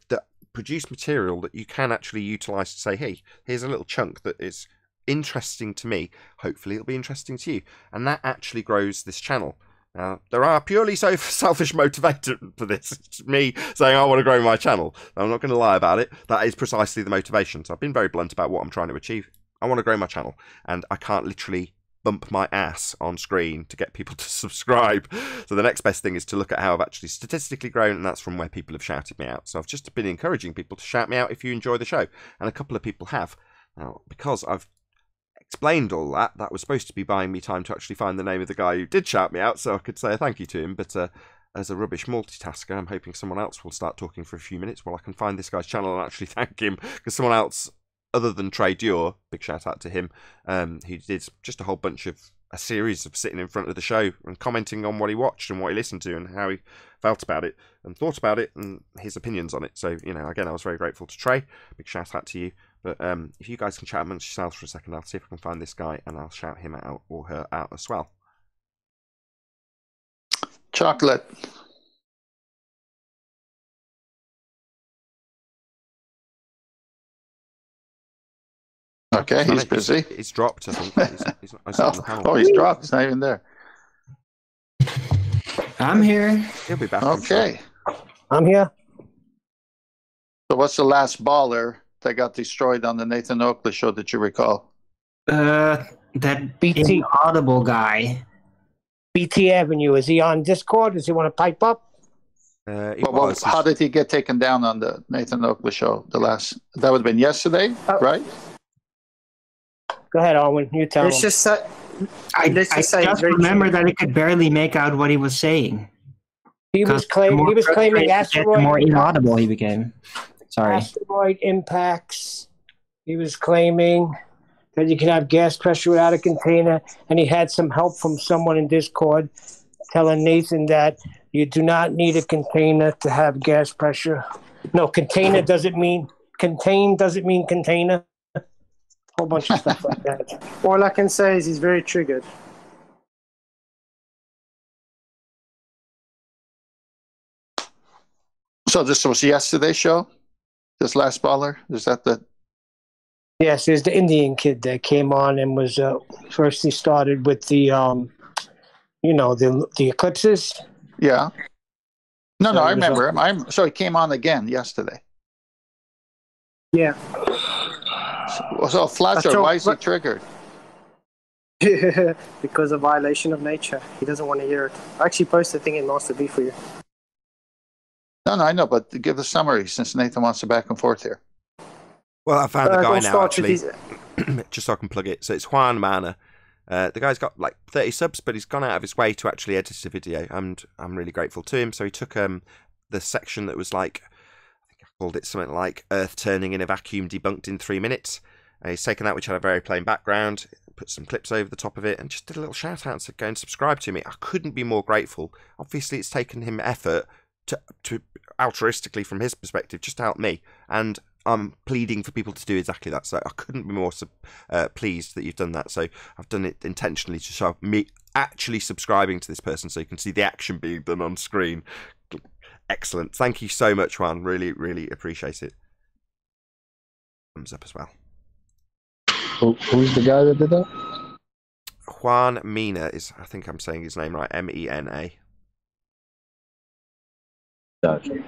produce material that you can actually utilise to say, hey, here's a little chunk that is interesting to me. Hopefully it'll be interesting to you. And that actually grows this channel. Now, there are purely selfish motivators for this. It's me saying I want to grow my channel. I'm not going to lie about it. That is precisely the motivation. So I've been very blunt about what I'm trying to achieve. I want to grow my channel, and I can't literally bump my ass on screen to get people to subscribe. So the next best thing is to look at how I've actually statistically grown, and that's from where people have shouted me out. So I've just been encouraging people to shout me out if you enjoy the show, and a couple of people have. Now, because I've explained all that, that was supposed to be buying me time to actually find the name of the guy who did shout me out, so I could say a thank you to him, but as a rubbish multitasker, I'm hoping someone else will start talking for a few minutes while I can find this guy's channel and actually thank him, because someone else other than Trey Dior, big shout out to him, he did just a series of sitting in front of the show and commenting on what he watched and what he listened to and how he felt about it and thought about it and his opinions on it. So, you know, again, I was very grateful to Trey. Big shout out to you. But if you guys can chat amongst yourselves for a second, I'll see if I can find this guy and I'll shout him out or her out as well. Chocolate. Okay, he's busy. He's dropped, I think. He's on the panel. Oh, he's dropped. He's not even there. I'm here. He'll be back. Okay. I'm here. So what's the last baller that got destroyed on the Nathan Oakley show that you recall? That BT inaudible guy. BT Avenue. Is he on Discord? Does he want to pipe up? How did he get taken down on the Nathan Oakley show? That would have been yesterday, right? Go ahead, Owen. You tell him. I just remember that I could barely make out what he was saying. He was claiming asteroid. The more inaudible he became. Sorry. Asteroid impacts. He was claiming that you can have gas pressure without a container, and he had some help from someone in Discord telling Nathan that you do not need a container to have gas pressure. No, container doesn't mean container. Whole bunch of stuff like that. All I can say is he's very triggered. So this was yesterday's show? This last baller? Is that the... Yes, there's the Indian kid that came on and was first he started with the the eclipses. Yeah. No, I remember him. So he came on again yesterday. Yeah. So Fletcher, why is he triggered? Because of violation of nature. He doesn't want to hear it. I actually posted a thing in Master B for you. No, I know, but give the summary since Nathan wants to back and forth here. Well, I found the guy now, actually, just so I can plug it. So it's Juan Mana. The guy's got like 30 subs, but he's gone out of his way to actually edit a video, and I'm really grateful to him. So he took the section that was like, I think I called it something like Earth turning in a vacuum debunked in 3 minutes. He's taken that, which had a very plain background, put some clips over the top of it, and just did a little shout out and said, go and subscribe to me. I couldn't be more grateful. Obviously, it's taken him effort to altruistically from his perspective, just to help me. And I'm pleading for people to do exactly that. So I couldn't be more pleased that you've done that. So I've done it intentionally to show me actually subscribing to this person so you can see the action being done on screen. Excellent. Thank you so much, Juan. Really, really appreciate it. Thumbs up as well. Who's the guy that did that? Juan Mina is, I think I'm saying his name right, MENA. Gotcha.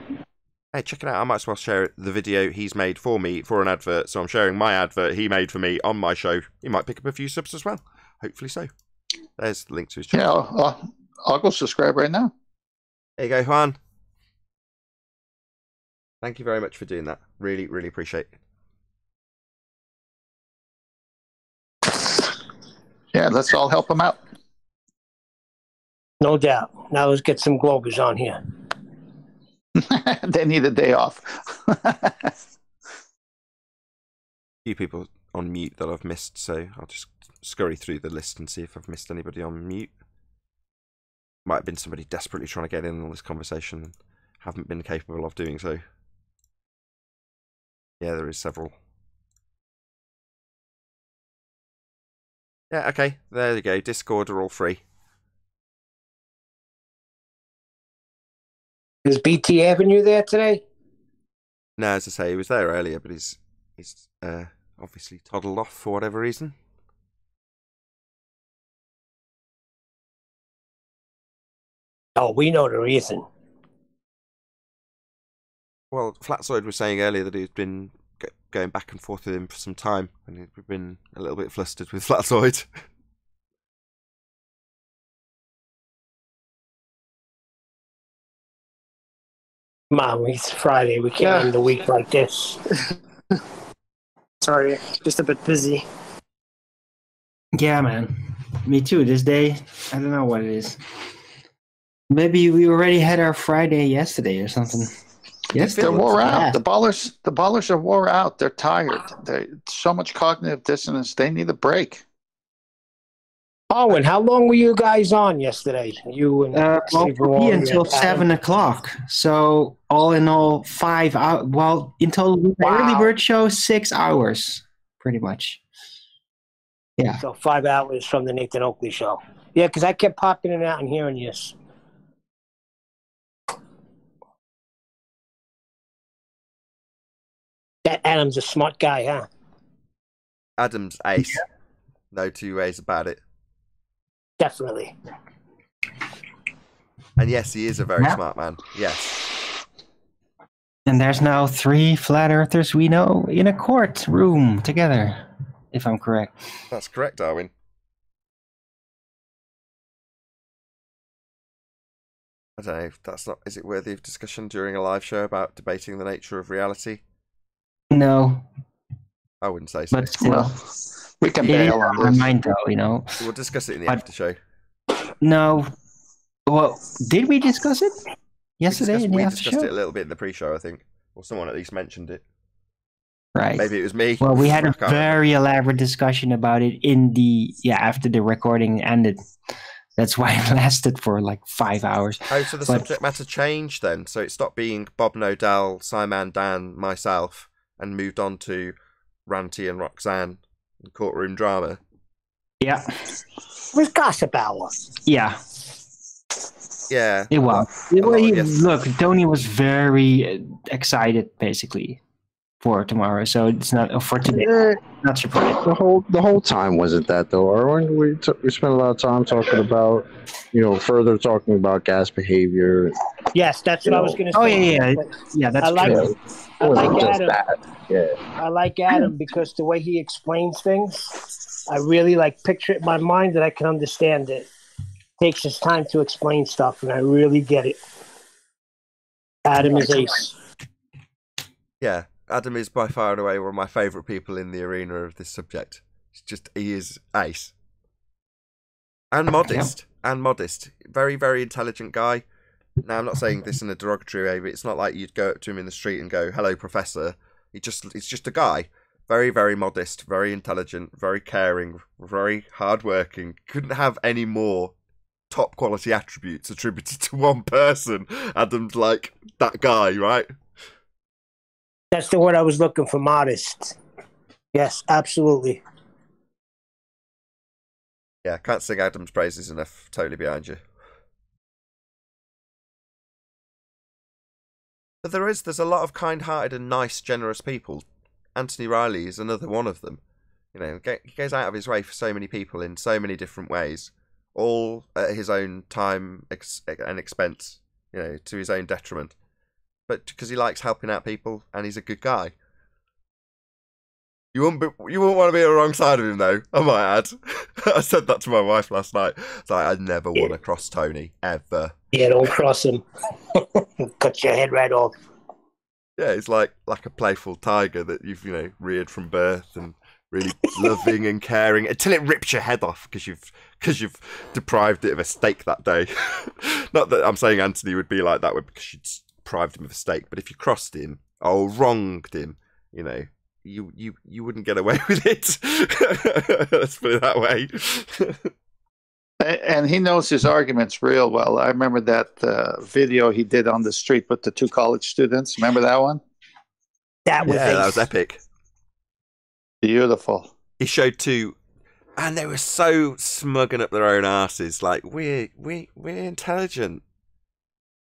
Hey, check it out. I might as well share the video he's made for me for an advert. So I'm sharing my advert he made for me on my show. He might pick up a few subs as well. Hopefully so. There's the link to his channel. Yeah, I'll go subscribe right now. There you go, Juan. Thank you very much for doing that. Really, really appreciate it. Yeah, let's all help him out. No doubt. Now let's get some Globers on here. They need a day off. A few people on mute that I've missed, so I'll just scurry through the list and see if I've missed anybody on mute. Might have been somebody desperately trying to get in on this conversation and haven't been capable of doing so. Yeah, there is several. Yeah, okay, there you go. Discord are all free. Is BT Avenue there today? No, as I say, he was there earlier, but he's obviously toddled off for whatever reason. Oh, we know the reason. Well, Flatsoid was saying earlier that he's been going back and forth with him for some time, and we've been a little bit flustered with Flatzoid. Mom, it's Friday. We can't end the week like this. Sorry, just a bit busy. Yeah, man. Me too. This day, I don't know what it is. Maybe we already had our Friday yesterday or something. Yes, they're wore out. The ballers are wore out. They're tired. So much cognitive dissonance. They need a break. Oh, and how long were you guys on yesterday? You and until 7 o'clock. So all in all, 5 hours. Well, in total, the early bird show 6 hours, pretty much. Yeah. So 5 hours from the Nathan Oakley show. Yeah, because I kept popping in and out and hearing yes. That Adam's a smart guy, huh? Adam's ace. No two ways about it. Definitely. And yes, he is a very smart man. Yes. And there's now 3 flat earthers we know in a court room together, if I'm correct. That's correct, Darwin. I don't know if that's not. Is it worthy of discussion during a live show about debating the nature of reality? No. I wouldn't say so. But still, well, we can bail on this. Mind though, you know. We'll discuss it in the after show. No. Well, did we discuss it yesterday in the after show? We discussed it a little bit in the pre-show, I think, or someone at least mentioned it. Right. Maybe it was me. Well, we had a very elaborate discussion about it in the after the recording ended. That's why it lasted for like 5 hours. Oh, so the subject matter changed then. So it stopped being Bob Nodell, Simon, Dan, myself, and moved on to Ranty and Roxanne and courtroom drama. Yeah. It was gossip hour. Yeah. Yeah. It was. Look, Tony was very excited, basically, for tomorrow. So it's not for today. Not surprised. The whole time wasn't that though. Arwen, we spent a lot of time talking about, further talking about gas behavior. Yes, that's what I was going to say. Oh yeah. That's true. I like Adam. Yeah. I like Adam because the way he explains things, I really picture it in my mind that I can understand it. Takes his time to explain stuff, and I really get it. Adam is ace. Yeah, Adam is by far and away one of my favourite people in the arena of this subject. He is ace. And modest. Yeah. And modest. Very, very intelligent guy. Now, I'm not saying this in a derogatory way, but it's not like you'd go up to him in the street and go, "Hello, Professor." It's just a guy. Very, very modest, very intelligent, very caring, very hardworking. Couldn't have any more top quality attributes attributed to one person. Adam's like that guy, right? That's the word I was looking for, modest. Yes, absolutely. Yeah, can't sing Adam's praises enough. Totally behind you. But there's a lot of kind-hearted and nice, generous people. Anthony Riley is another one of them. He goes out of his way for so many people in so many different ways, all at his own time and expense, to his own detriment. But because he likes helping out people and he's a good guy. You wouldn't want to be on the wrong side of him, though, I might add. I said that to my wife last night. It's like, I'd never want to cross Tony, ever. Yeah, don't cross him. Cut your head right off. Yeah, it's like a playful tiger that you've, reared from birth and really loving and caring until it rips your head off because you've deprived it of a steak that day. Not that I'm saying Anthony would be like that because you'd deprived him of a steak, but if you crossed him or wronged him, you wouldn't get away with it. Let's put it that way. And he knows his arguments real well. I remember that video he did on the street with the 2 college students. Remember that one? That was epic. Beautiful. He showed 2, and they were so smugging up their own asses. Like, we're intelligent.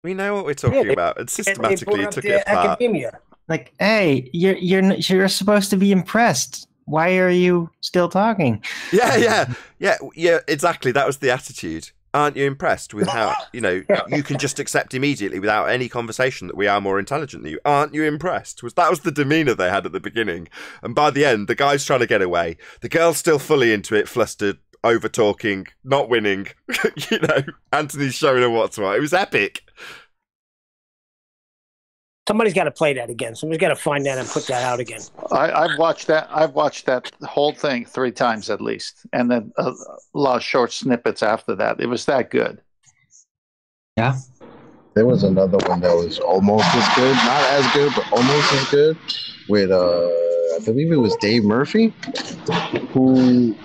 We know what we're talking about, and systematically took it apart. Academia. Like, hey, you're supposed to be impressed. Why are you still talking? Yeah, exactly. That was the attitude. aren't you impressed with how, you know, you can just accept immediately without any conversation that we are more intelligent than you? Aren't you impressed? That was the demeanour they had at the beginning. And by the end, the guy's trying to get away. The girl's still fully into it, flustered, over-talking, not winning. You know, Anthony's showing her what's what. It was epic. Somebody's got to play that again. Somebody's got to find that and put that out again. I've watched that whole thing 3 times at least, and then a lot of short snippets after that. It was that good. Yeah. There was another one that was almost as good, not as good, but almost as good, with I believe it was Dave Murphy, who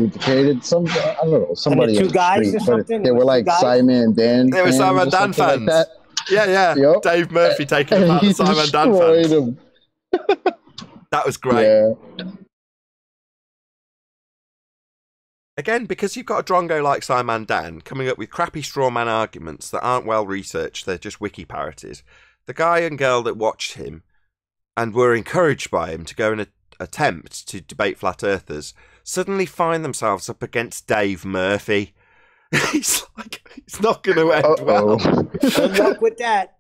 debated I don't know, somebody. And the 2 guys or something. They were like Simon and Dan. They were Simon and Dan fans. Like yeah. Yep. Dave Murphy taking apart the Simon and Dan fans. Him. That was great. Yeah. Again, because you've got a drongo like Simon Dan coming up with crappy straw man arguments that aren't well researched, they're just wiki parodies. The guy and girl that watched him and were encouraged by him to go and attempt to debate flat earthers suddenly find themselves up against Dave Murphy. He's like, it's not going to end well. Good luck with that.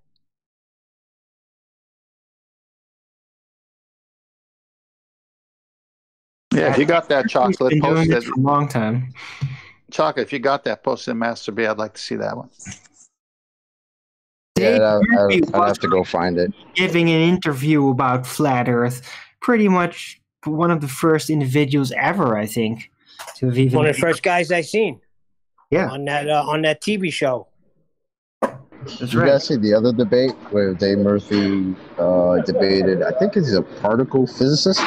Yeah, if you got that chocolate, been doing posted it for a long time. Chocolate, if you got that posted in Master B, I'd like to see that one. Yeah, I'll have to go find it. Giving an interview about flat Earth, pretty much one of the first individuals ever, I think, to have even one of the first guys I seen. Yeah, on that TV show. Did you guys see the other debate where Dave Murphy debated? I think he's a particle physicist,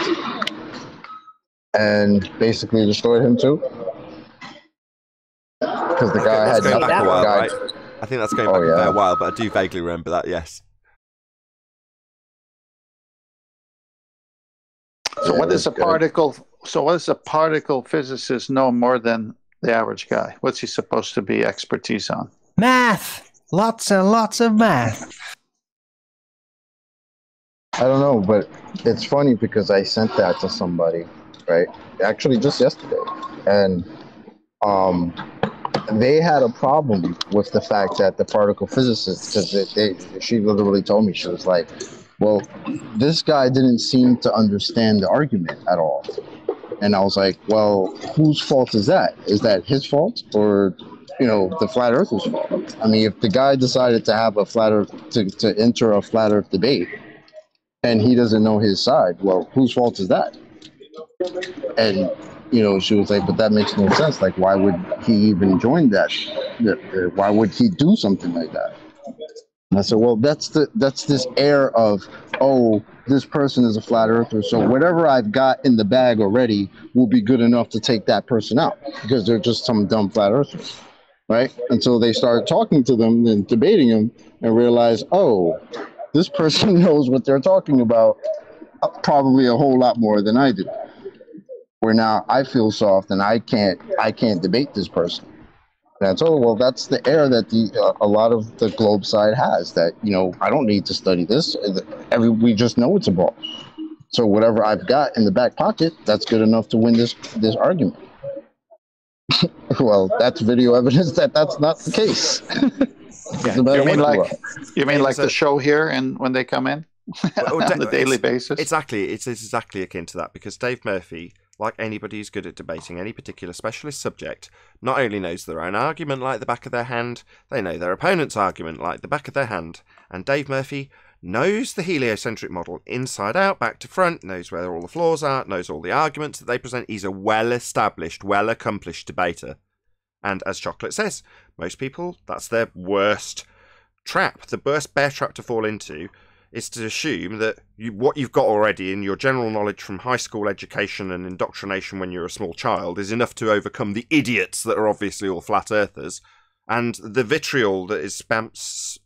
and basically destroyed him too. Because the guy had nothing. Back a while, right? I think that's going back a fair while, but I do vaguely remember that. Yes. So what does a particle? So what does a particle physicist know more than the average guy? What's he supposed to be expertise on? Math. Lots and lots of math. I don't know, but it's funny because I sent that to somebody, right? Actually, just yesterday, and they had a problem with the fact that the particle physicists, because she literally told me, she was like, well, this guy didn't seem to understand the argument at all. And I was like, well, whose fault is that? Is that his fault or, you know, the flat earthers' fault? I mean, if the guy decided to have a flat earth, to enter a flat earth debate and he doesn't know his side, well, whose fault is that? And, you know, she was like, but that makes no sense. Like, why would he even join that? Why would he do something like that? And I said, well, that's this air of, oh, this person is a flat earther, so whatever I've got in the bag already will be good enough to take that person out because they're just some dumb flat earthers, right? Until they start talking to them and debating them and realize, oh, this person knows what they're talking about probably a whole lot more than I do. Where now I feel soft and I can't debate this person. And so, well, that's the air that a lot of the globe side has, that, you know, I don't need to study this. We just know it's a ball. So whatever I've got in the back pocket, that's good enough to win this argument. Well, that's video evidence that that's not the case. Yeah. You mean like the show here and when they come in on a daily basis? Exactly. It's exactly akin to that, because Dave Murphy, like anybody who's good at debating any particular specialist subject, not only knows their own argument like the back of their hand, they know their opponent's argument like the back of their hand. And Dave Murphy knows the heliocentric model inside out, back to front, knows where all the flaws are, knows all the arguments that they present. He's a well-established, well-accomplished debater. And as Chocolate says, most people, that's their worst trap. The worst bear trap to fall into is to assume that what you've got already in your general knowledge from high school education and indoctrination when you're a small child is enough to overcome the idiots that are obviously all flat earthers, and the vitriol that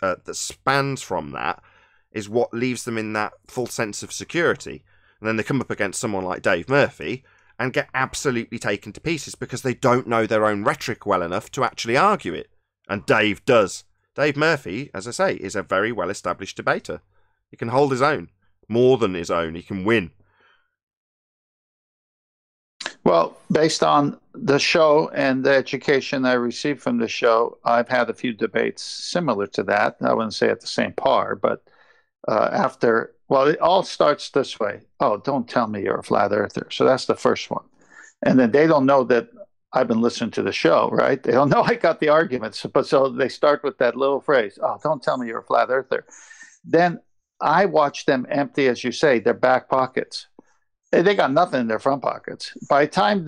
that spans from that is what leaves them in that full sense of security. And then they come up against someone like Dave Murphy and get absolutely taken to pieces because they don't know their own rhetoric well enough to actually argue it. And Dave does. Dave Murphy, as I say, is a very well-established debater. He can hold his own, more than his own. He can win. Well, based on the show and the education I received from the show, I've had a few debates similar to that. I wouldn't say at the same par, but well, it all starts this way. Oh, don't tell me you're a flat earther. So that's the first one. And then they don't know that I've been listening to the show, right? They don't know I got the arguments. But so they start with that little phrase, oh, don't tell me you're a flat earther. Then I watch them empty, as you say, their back pockets. They got nothing in their front pockets. By the time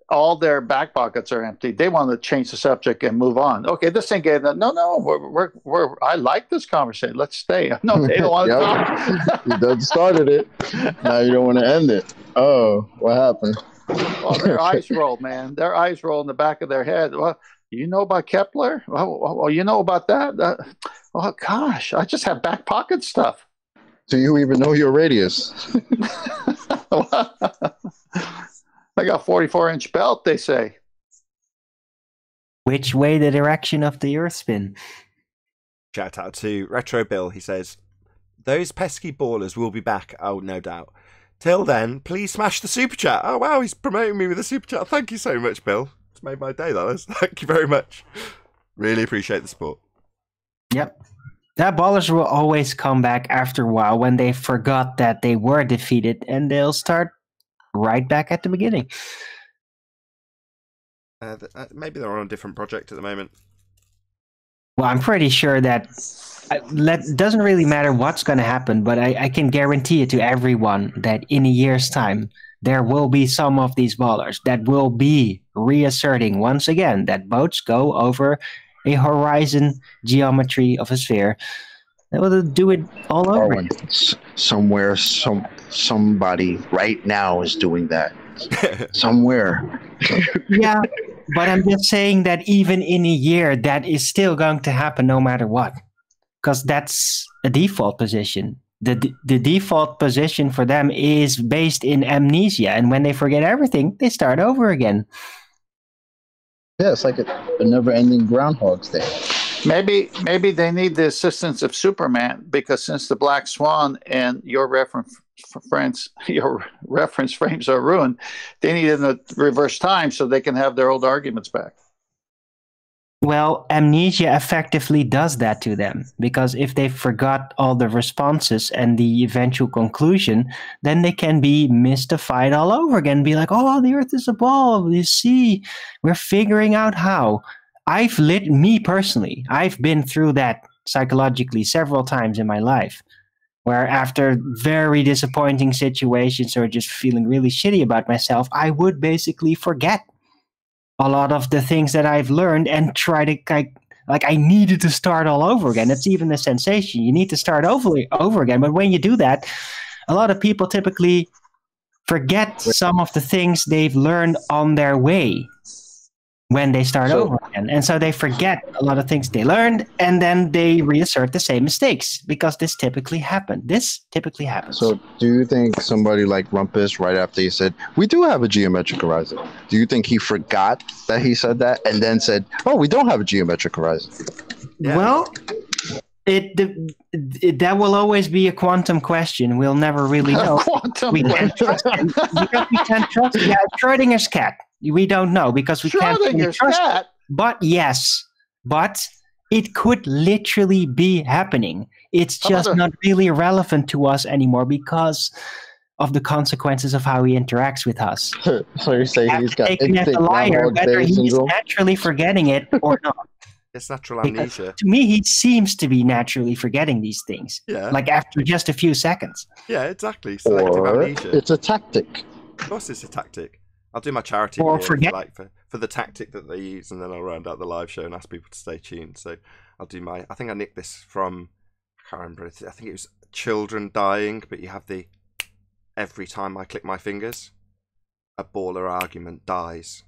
all their back pockets are empty, they want to change the subject and move on. Okay, this thing gave them, no, I like this conversation. Let's stay. No, they don't want to talk. You done started it. Now you don't want to end it. Oh, what happened? Well, their eyes roll, man. Their eyes roll in the back of their head. Well, you know about Kepler? Well, you know about that? Oh, gosh, I just have back pocket stuff. Do you even know your radius? I got 44-inch belt, they say. Which way the direction of the Earth spin? Shout out to Retro Bill. He says, those pesky ballers will be back. Oh, no doubt. Till then, please smash the super chat. Oh, wow, he's promoting me with a super chat. Thank you so much, Bill. It's made my day, that is. Thank you very much. Really appreciate the support. Yep. That ballers will always come back after a while when they forgot that they were defeated, and they'll start right back at the beginning. Maybe they're on a different project at the moment. Well, I'm pretty sure that doesn't really matter what's going to happen, but I can guarantee it to everyone that in a year's time, there will be some of these ballers that will be reasserting once again that boats go over a horizon geometry of a sphere. They will do it all over. Somewhere, somebody right now is doing that. Somewhere. Yeah, but I'm just saying that even in a year, that is still going to happen no matter what. Because that's a default position. The default position for them is based in amnesia. And when they forget everything, they start over again. Yeah, it's like a never-ending Groundhog's Day. Maybe they need the assistance of Superman, because since the Black Swan and your reference frames are ruined, they need it in a reverse time so they can have their old arguments back. Well, amnesia effectively does that to them, because if they forgot all the responses and the eventual conclusion, then they can be mystified all over again, be like, oh, the Earth is a ball, you see, we're figuring out how. Me personally, I've been through that psychologically several times in my life, where after very disappointing situations or just feeling really shitty about myself, I would basically forget a lot of the things that I've learned and try to like I needed to start all over again. It's even the sensation. You need to start over again. But when you do that, a lot of people typically forget some of the things they've learned on their way when they start over again. And so they forget a lot of things they learned, and then they reassert the same mistakes, because this typically happens. So do you think somebody like Rumpus, right after he said, we do have a geometric horizon, do you think he forgot that he said that and then said, oh, we don't have a geometric horizon? Yeah. Well, that will always be a quantum question. We'll never really know. We can't trust him because we can't trust him. Yeah, Schrodinger's cat. We don't know because we can't really trust it. But it could literally be happening. It's just not really relevant to us anymore because of the consequences of how he interacts with us. So you're saying he's got taken as a liar, whether he's naturally forgetting it or not. It's natural amnesia. To me, he seems to be naturally forgetting these things. Yeah. Like after just a few seconds. Yeah, exactly. Selective amnesia. It's a tactic. Of course it's a tactic. I'll do my charity or video for the tactic that they use, and then I'll round out the live show and ask people to stay tuned. So I'll do I think I nicked this from, I can't remember, I think it was children dying, but you have the, every time I click my fingers, a baller argument dies.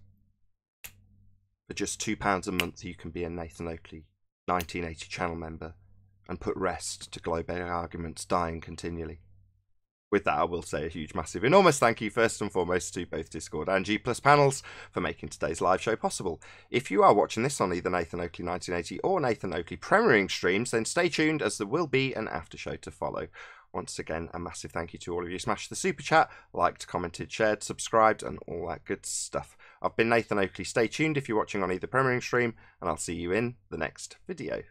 For just £2 a month, you can be a Nathan Oakley 1980 channel member and put rest to global arguments dying continually. With that, I will say a huge, massive, enormous thank you first and foremost to both Discord and G Plus panels for making today's live show possible. If you are watching this on either Nathan Oakley 1980 or Nathan Oakley premiering streams, then stay tuned as there will be an after show to follow. Once again, a massive thank you to all of you. Smash the super chat, liked, commented, shared, subscribed, and all that good stuff. I've been Nathan Oakley. Stay tuned if you're watching on either premiering stream, and I'll see you in the next video.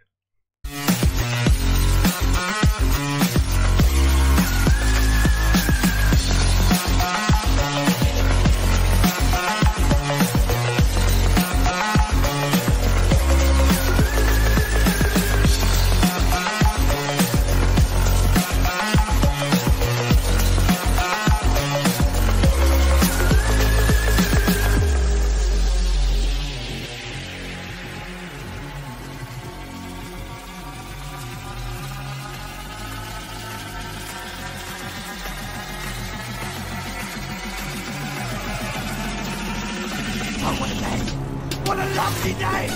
What a lovely day!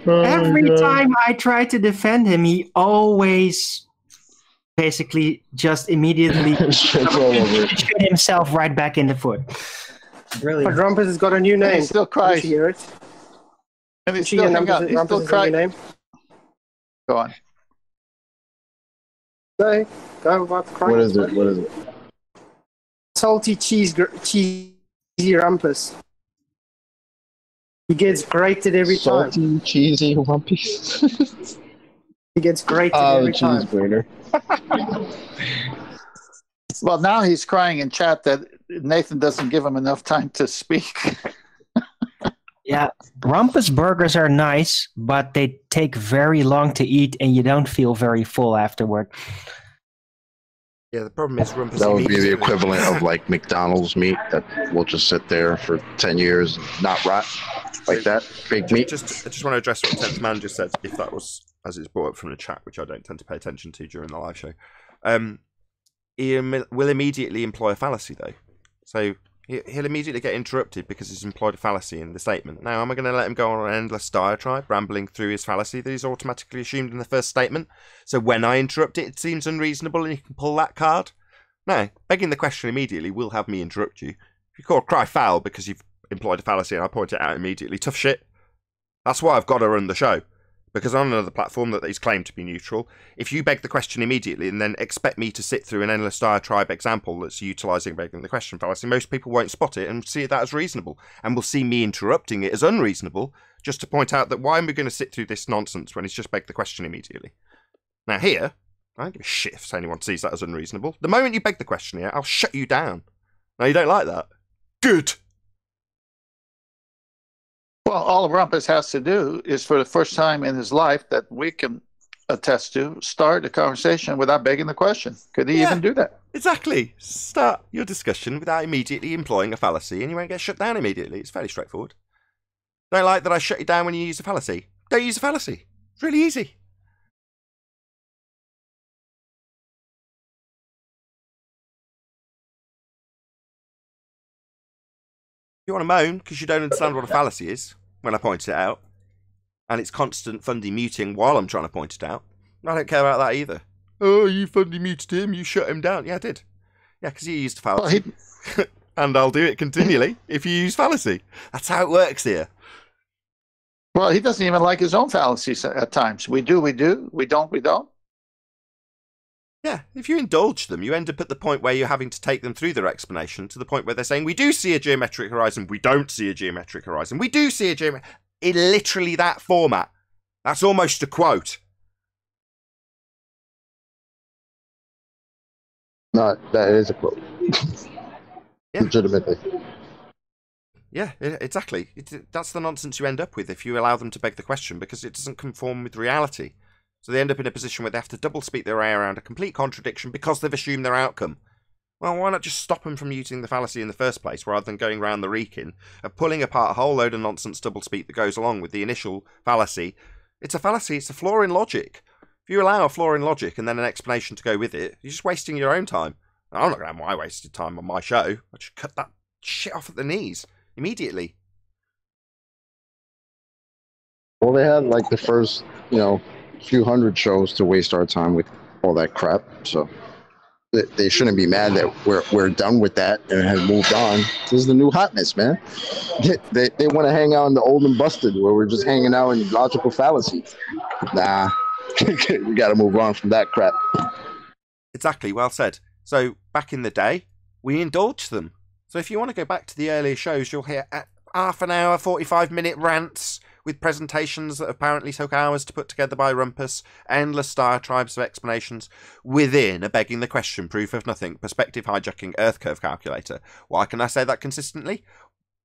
Every time I try to defend him, he always basically just immediately shot himself right back in the foot. Brilliant. But Rumpus has got a new name. He still cries. Did you hear it? And he's still, he's still crying. Name? Go on. Go about crying. What is it? What is it? Salty cheesy Rumpus. He gets grated every time. Salty, cheesy Rumpus. He gets grated every time. Grater. Well, now he's crying in chat that Nathan doesn't give him enough time to speak. Yeah, Rumpus burgers are nice, but they take very long to eat, and you don't feel very full afterward. Yeah, the problem is Rumpus. That would be the equivalent of like McDonald's meat that will just sit there for 10 years, not rot, like that. Fake meat. I just want to address what 10th Man just said, if that was as it's brought up from the chat, which I don't tend to pay attention to during the live show. He will immediately employ a fallacy, though. So he'll immediately get interrupted because he's employed a fallacy in the statement. Now, am I going to let him go on an endless diatribe, rambling through his fallacy that he's automatically assumed in the first statement? So when I interrupt it, it seems unreasonable and you can pull that card? No, begging the question immediately will have me interrupt you. If you cry foul because you've employed a fallacy and I point it out immediately, tough shit. That's why I've got to run the show. Because on another platform that is claimed to be neutral, if you beg the question immediately and then expect me to sit through an endless diatribe example that's utilising begging the question fallacy, most people won't spot it and see that as reasonable, and will see me interrupting it as unreasonable, just to point out that why am we going to sit through this nonsense when he's just begged the question immediately? Now here, I don't give a shit if anyone sees that as unreasonable. The moment you beg the question here, I'll shut you down. Now you don't like that? Good! Well, all Rumpus has to do is, for the first time in his life that we can attest to, start a conversation without begging the question. Could he even do that? Exactly. Start your discussion without immediately employing a fallacy and you won't get shut down immediately. It's fairly straightforward. Don't like that I shut you down when you use a fallacy. Don't use a fallacy. It's really easy. You want to moan because you don't understand what a fallacy is when I point it out, and it's constant Fundy muting while I'm trying to point it out. I don't care about that either. Oh, you Fundy muted him, you shut him down. Yeah, I did. Yeah, because you used a fallacy. Well, and I'll do it continually if you use fallacy. That's how it works here. Well, he doesn't even like his own fallacies at times. We do, we do. We don't, we don't. Yeah, if you indulge them, you end up at the point where you're having to take them through their explanation to the point where they're saying, we do see a geometric horizon, we don't see a geometric horizon, we do see a geometric... In literally that format. That's almost a quote. No, that is a quote. Yeah. Legitimately. Yeah, exactly. That's the nonsense you end up with if you allow them to beg the question, because it doesn't conform with reality. So they end up in a position where they have to double speak their way around a complete contradiction because they've assumed their outcome. Well, why not just stop them from using the fallacy in the first place, rather than going round the reeking of pulling apart a whole load of nonsense double speak that goes along with the initial fallacy? It's a fallacy, it's a flaw in logic. If you allow a flaw in logic and then an explanation to go with it, you're just wasting your own time. I'm not going to have my wasted time on my show. I just cut that shit off at the knees immediately. Well, they had like the first, few hundred shows to waste our time with all that crap, so they shouldn't be mad that we're done with that and have moved on. This is the new hotness, man. They want to hang out in the old and busted where we're just hanging out in logical fallacies. Nah, we got to move on from that crap. Exactly, well said. So back in the day, we indulged them. So if you want to go back to the earlier shows, you'll hear half an hour, 45-minute rants with presentations that apparently took hours to put together by Rumpus, endless diatribes of explanations within a begging the question, proof of nothing, perspective hijacking earth curve calculator. Why can I say that consistently?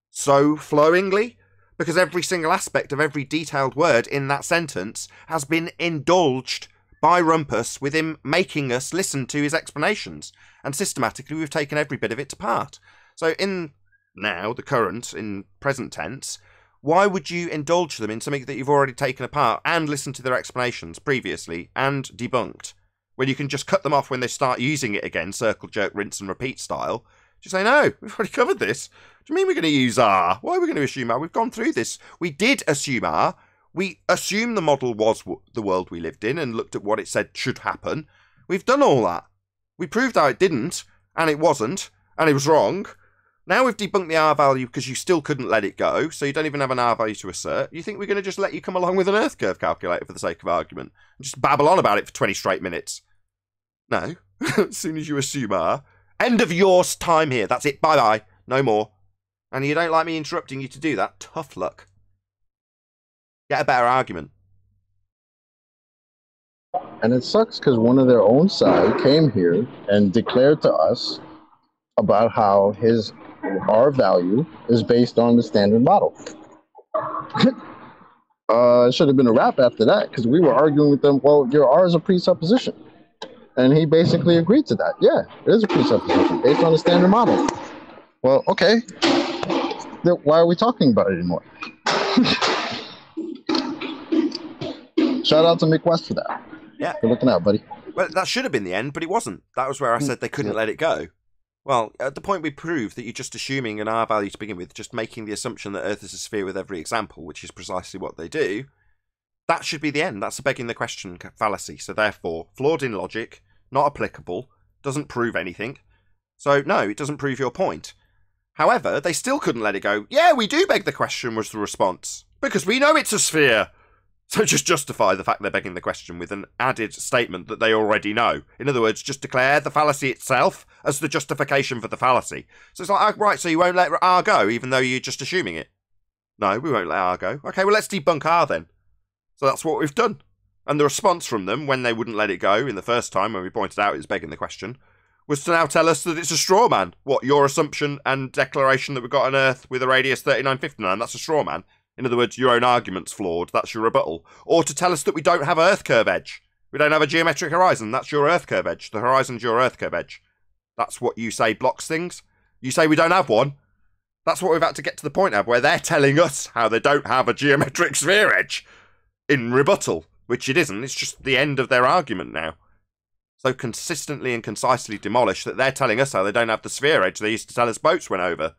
So flowingly? Because every single aspect of every detailed word in that sentence has been indulged by Rumpus with him making us listen to his explanations. And systematically we've taken every bit of it to part. So in now, the current, in present tense, why would you indulge them in something that you've already taken apart and listened to their explanations previously and debunked, when you can just cut them off when they start using it again, circle, jerk, rinse and repeat style? Just say, no, we've already covered this. Do you mean we're going to use R? Why are we going to assume R? We've gone through this. We did assume R. We assumed the model was the world we lived in and looked at what it said should happen. We've done all that. We proved how it didn't, and it wasn't, and it was wrong. Now we've debunked the R value because you still couldn't let it go, so you don't even have an R value to assert. You think we're going to just let you come along with an earth curve calculator for the sake of argument and just babble on about it for 20 straight minutes? No. As soon as you assume R. End of your time here. That's it. Bye-bye. No more. And you don't like me interrupting you to do that? Tough luck. Get a better argument. And it sucks because one of their own side came here and declared to us about how his R value is based on the standard model. It should have been a wrap after that because we were arguing with them, well, your R is a presupposition. And he basically agreed to that. Yeah, it is a presupposition based on the standard model. Well, okay. Then why are we talking about it anymore? Shout out to Mick West for that. Yeah. Good looking out, buddy. Well, that should have been the end, but it wasn't. That was where I said they couldn't let it go. Well, at the point we proved that you're just assuming an R value to begin with, just making the assumption that Earth is a sphere with every example, which is precisely what they do, that should be the end. That's a begging the question fallacy. So therefore, flawed in logic, not applicable, doesn't prove anything. So no, it doesn't prove your point. However, they still couldn't let it go. Yeah, we do beg the question was the response, because we know it's a sphere. So just justify the fact they're begging the question with an added statement that they already know. In other words, just declare the fallacy itself as the justification for the fallacy. So it's like, oh, right, so you won't let R go, even though you're just assuming it? No, we won't let R go. Okay, well, let's debunk R then. So that's what we've done. And the response from them, when they wouldn't let it go in the first time, when we pointed out it was begging the question, was to now tell us that it's a straw man. What, your assumption and declaration that we've got an Earth with a radius 3959, that's a straw man? In other words, your own argument's flawed. That's your rebuttal. Or to tell us that we don't have Earth curve edge. We don't have a geometric horizon. That's your Earth curve edge. The horizon's your Earth curve edge. That's what you say blocks things. You say we don't have one. That's what we've had to get to the point of, where they're telling us how they don't have a geometric sphere edge in rebuttal, which it isn't. It's just the end of their argument now. So consistently and concisely demolished that they're telling us how they don't have the sphere edge they used to tell us boats went over.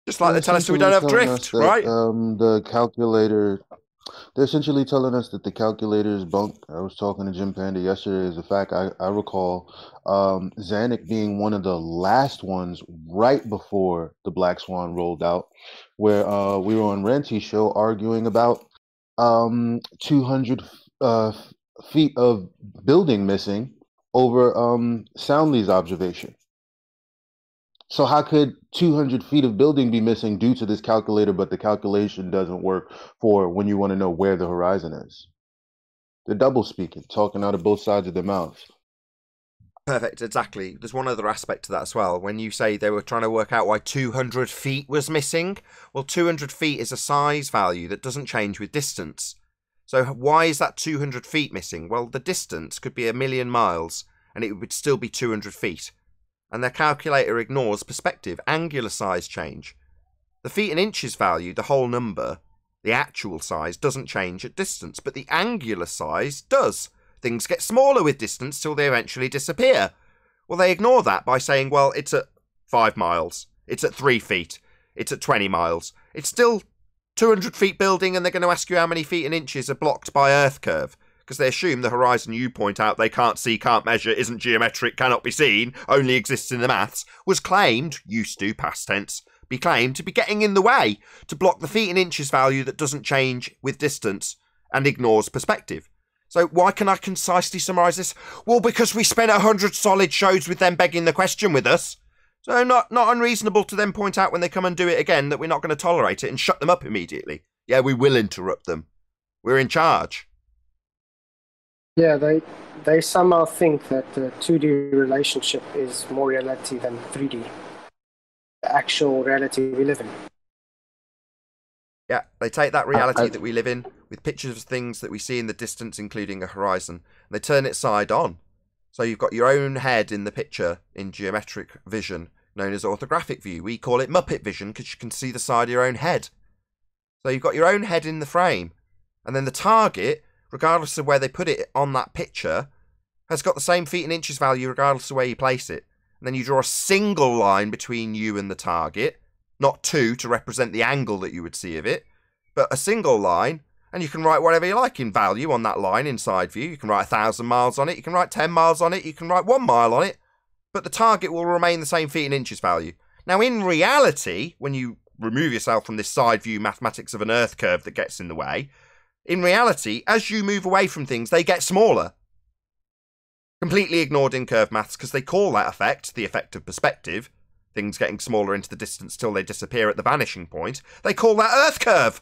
Just like they tell us we don't have drift, right? The calculator, they're essentially telling us that the calculator is bunk. I was talking to Jim Panda yesterday. As a fact, I recall Zanuck being one of the last ones right before the Black Swan rolled out, where we were on Renty's show arguing about 200 feet of building missing over Soundly's observation. So how could 200 feet of building be missing due to this calculator, but the calculation doesn't work for when you want to know where the horizon is? They're double speaking, talking out of both sides of their mouths. Perfect, exactly. There's one other aspect to that as well. When you say they were trying to work out why 200 feet was missing, well, 200 feet is a size value that doesn't change with distance. So why is that 200 feet missing? Well, the distance could be 1,000,000 miles, and it would still be 200 feet. And their calculator ignores perspective, angular size change. The feet and inches value, the whole number, the actual size, doesn't change at distance, but the angular size does. Things get smaller with distance till they eventually disappear. Well, they ignore that by saying, well, it's at 5 miles, it's at 3 feet, it's at 20 miles. It's still 200 feet building, and they're going to ask you how many feet and inches are blocked by Earth curve. because they assume the horizon you point out they can't see, can't measure, isn't geometric, cannot be seen, only exists in the maths, was claimed, used to, past tense, be claimed to be getting in the way, to block the feet and inches value that doesn't change with distance and ignores perspective. So why can I concisely summarise this? Well, because we spent 100 solid shows with them begging the question with us. So not unreasonable to then point out when they come and do it again that we're not going to tolerate it and shut them up immediately. Yeah, we will interrupt them. We're in charge. Yeah, they somehow think that the 2D relationship is more reality than 3D. The actual reality we live in. Yeah, they take that reality that we live in with pictures of things that we see in the distance, including a horizon, and they turn it side on. So you've got your own head in the picture in geometric vision, known as orthographic view. We call it Muppet vision because you can see the side of your own head. So you've got your own head in the frame, and then the target, regardless of where they put it on that picture, has got the same feet and inches value regardless of where you place it. And then you draw a single line between you and the target, not two to represent the angle that you would see of it, but a single line, and you can write whatever you like in value on that line in side view. You can write 1,000 miles on it, you can write 10 miles on it, you can write 1 mile on it, but the target will remain the same feet and inches value. Now in reality, when you remove yourself from this side view mathematics of an earth curve that gets in the way, in reality, as you move away from things, they get smaller. Completely ignored in curve maths because they call that effect the effect of perspective, things getting smaller into the distance till they disappear at the vanishing point. They call that earth curve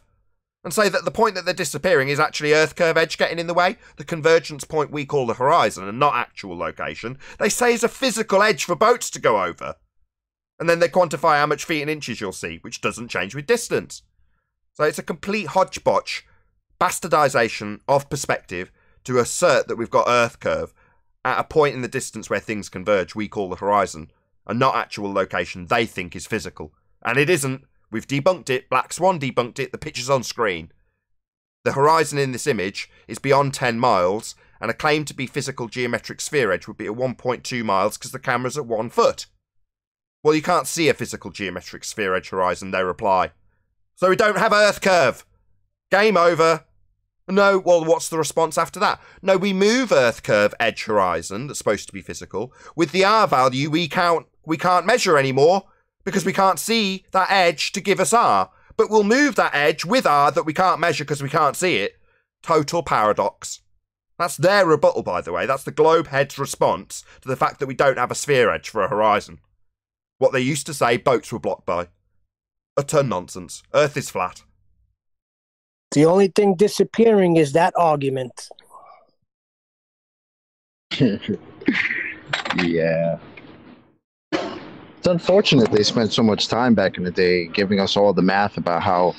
and say that the point that they're disappearing is actually earth curve edge getting in the way. The convergence point we call the horizon and not actual location, they say is a physical edge for boats to go over. And then they quantify how much feet and inches you'll see, which doesn't change with distance. So it's a complete hodgepodge bastardization of perspective to assert that we've got earth curve at a point in the distance where things converge we call the horizon, and not actual location they think is physical. And it isn't. We've debunked it. Black Swan debunked it. The picture's on screen. The horizon in this image is beyond 10 miles, and a claim to be physical geometric sphere edge would be at 1.2 miles because the camera's at 1 foot. Well, you can't see a physical geometric sphere edge horizon, they reply. So we don't have earth curve. Game over. No, well, what's the response after that? No, we move earth curve edge horizon, that's supposed to be physical. With the R value, we can't measure anymore because we can't see that edge to give us R. But we'll move that edge with R that we can't measure because we can't see it. Total paradox. That's their rebuttal, by the way. That's the globe head's response to the fact that we don't have a sphere edge for a horizon. What they used to say boats were blocked by. Utter nonsense. Earth is flat. The only thing disappearing is that argument. Yeah. It's unfortunate they spent so much time back in the day giving us all the math about how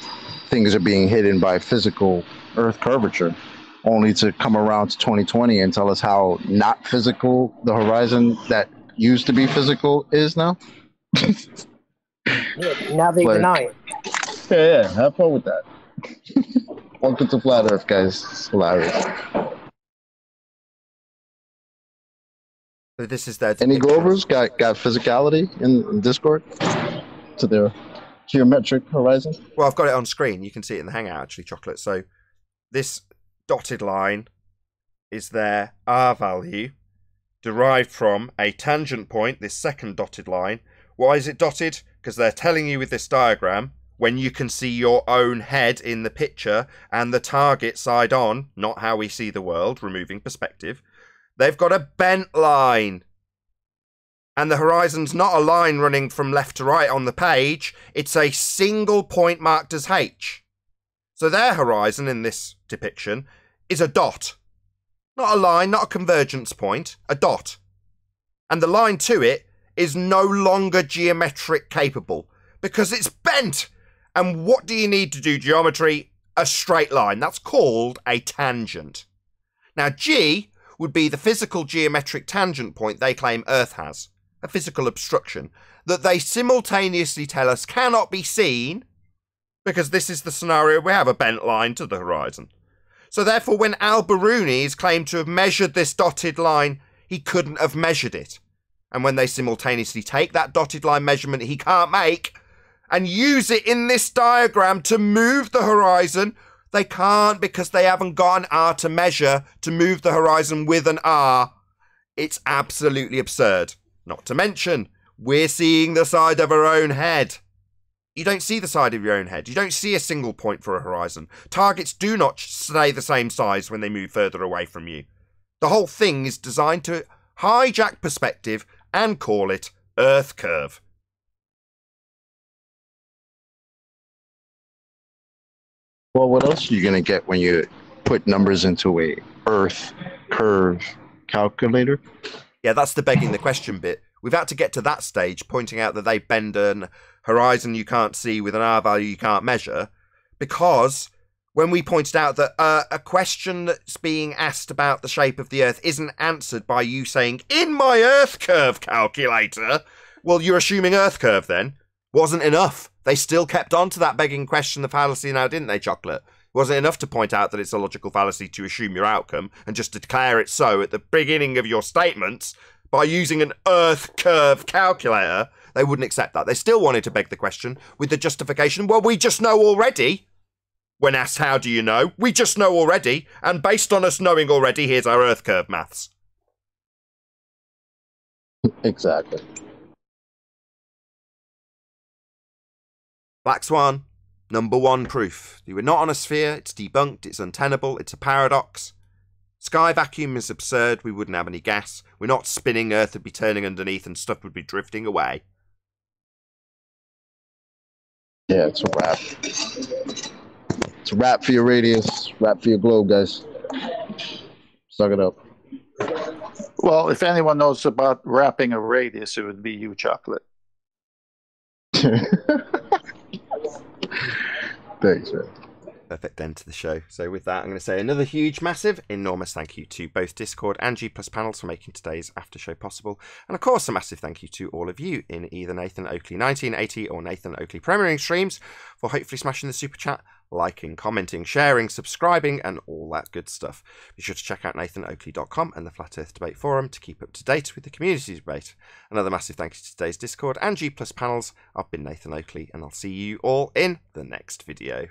things are being hidden by physical Earth curvature, only to come around to 2020 and tell us how not physical the horizon that used to be physical is now. Yeah, now they deny it. Yeah, have fun with that. Welcome to Flat Earth, guys. It's hilarious. So this is their Any Grovers got physicality in Discord to their geometric horizon? Well, I've got it on screen. You can see it in the Hangout, actually, Chocolate. So this dotted line is their R value derived from a tangent point, this second dotted line. Why is it dotted? Because they're telling you with this diagram, when you can see your own head in the picture and the target side on, not how we see the world, removing perspective, they've got a bent line. And the horizon's not a line running from left to right on the page. It's a single point marked as H. So their horizon in this depiction is a dot. Not a line, not a convergence point, a dot. And the line to it is no longer geometric capable because it's bent. And what do you need to do geometry? A straight line. That's called a tangent. Now, G would be the physical geometric tangent point they claim Earth has, a physical obstruction that they simultaneously tell us cannot be seen because this is the scenario we have a bent line to the horizon. So therefore, when Al-Biruni is claimed to have measured this dotted line, he couldn't have measured it. And when they simultaneously take that dotted line measurement he can't make and use it in this diagram to move the horizon, They can't because they haven't got an R to measure to move the horizon with an R. It's absolutely absurd. Not to mention, we're seeing the side of our own head. You don't see the side of your own head. You don't see a single point for a horizon. Targets do not stay the same size when they move further away from you. The whole thing is designed to hijack perspective and call it Earth curve. Well, what else are you going to get when you put numbers into a Earth curve calculator? Yeah, that's the begging the question bit. We've had to get to that stage, pointing out that they bend a horizon you can't see with an R value you can't measure, because when we pointed out that a question that's being asked about the shape of the Earth isn't answered by you saying, in my Earth curve calculator, well, you're assuming Earth curve then. Wasn't enough. They still kept on to that begging question, the fallacy now, didn't they, Chocolate? It wasn't enough to point out that it's a logical fallacy to assume your outcome and just declare it so at the beginning of your statements by using an Earth curve calculator. They wouldn't accept that. They still wanted to beg the question with the justification, well, we just know already. When asked, how do you know? We just know already. And based on us knowing already, here's our Earth curve maths. Exactly. Black Swan, number one proof. You were not on a sphere, it's debunked, it's untenable, it's a paradox. Sky vacuum is absurd, we wouldn't have any gas. We're not spinning, Earth would be turning underneath and stuff would be drifting away. Yeah, it's a wrap. It's a wrap for your radius, wrap for your globe, guys. Suck it up. Well, if anyone knows about wrapping a radius, it would be you, Chocolate. Thanks, man. Perfect end to the show. So with that, I'm going to say another huge, massive, enormous thank you to both Discord and G+ panels for making today's after show possible. And of course, a massive thank you to all of you in either Nathan Oakley 1980 or Nathan Oakley premiering streams for hopefully smashing the super chat, liking, commenting, sharing, subscribing, and all that good stuff. Be sure to check out nathanoakley.com and the Flat Earth Debate Forum to keep up to date with the community debate. Another massive thank you to today's Discord and G+ panels. I've been Nathan Oakley, and I'll see you all in the next video.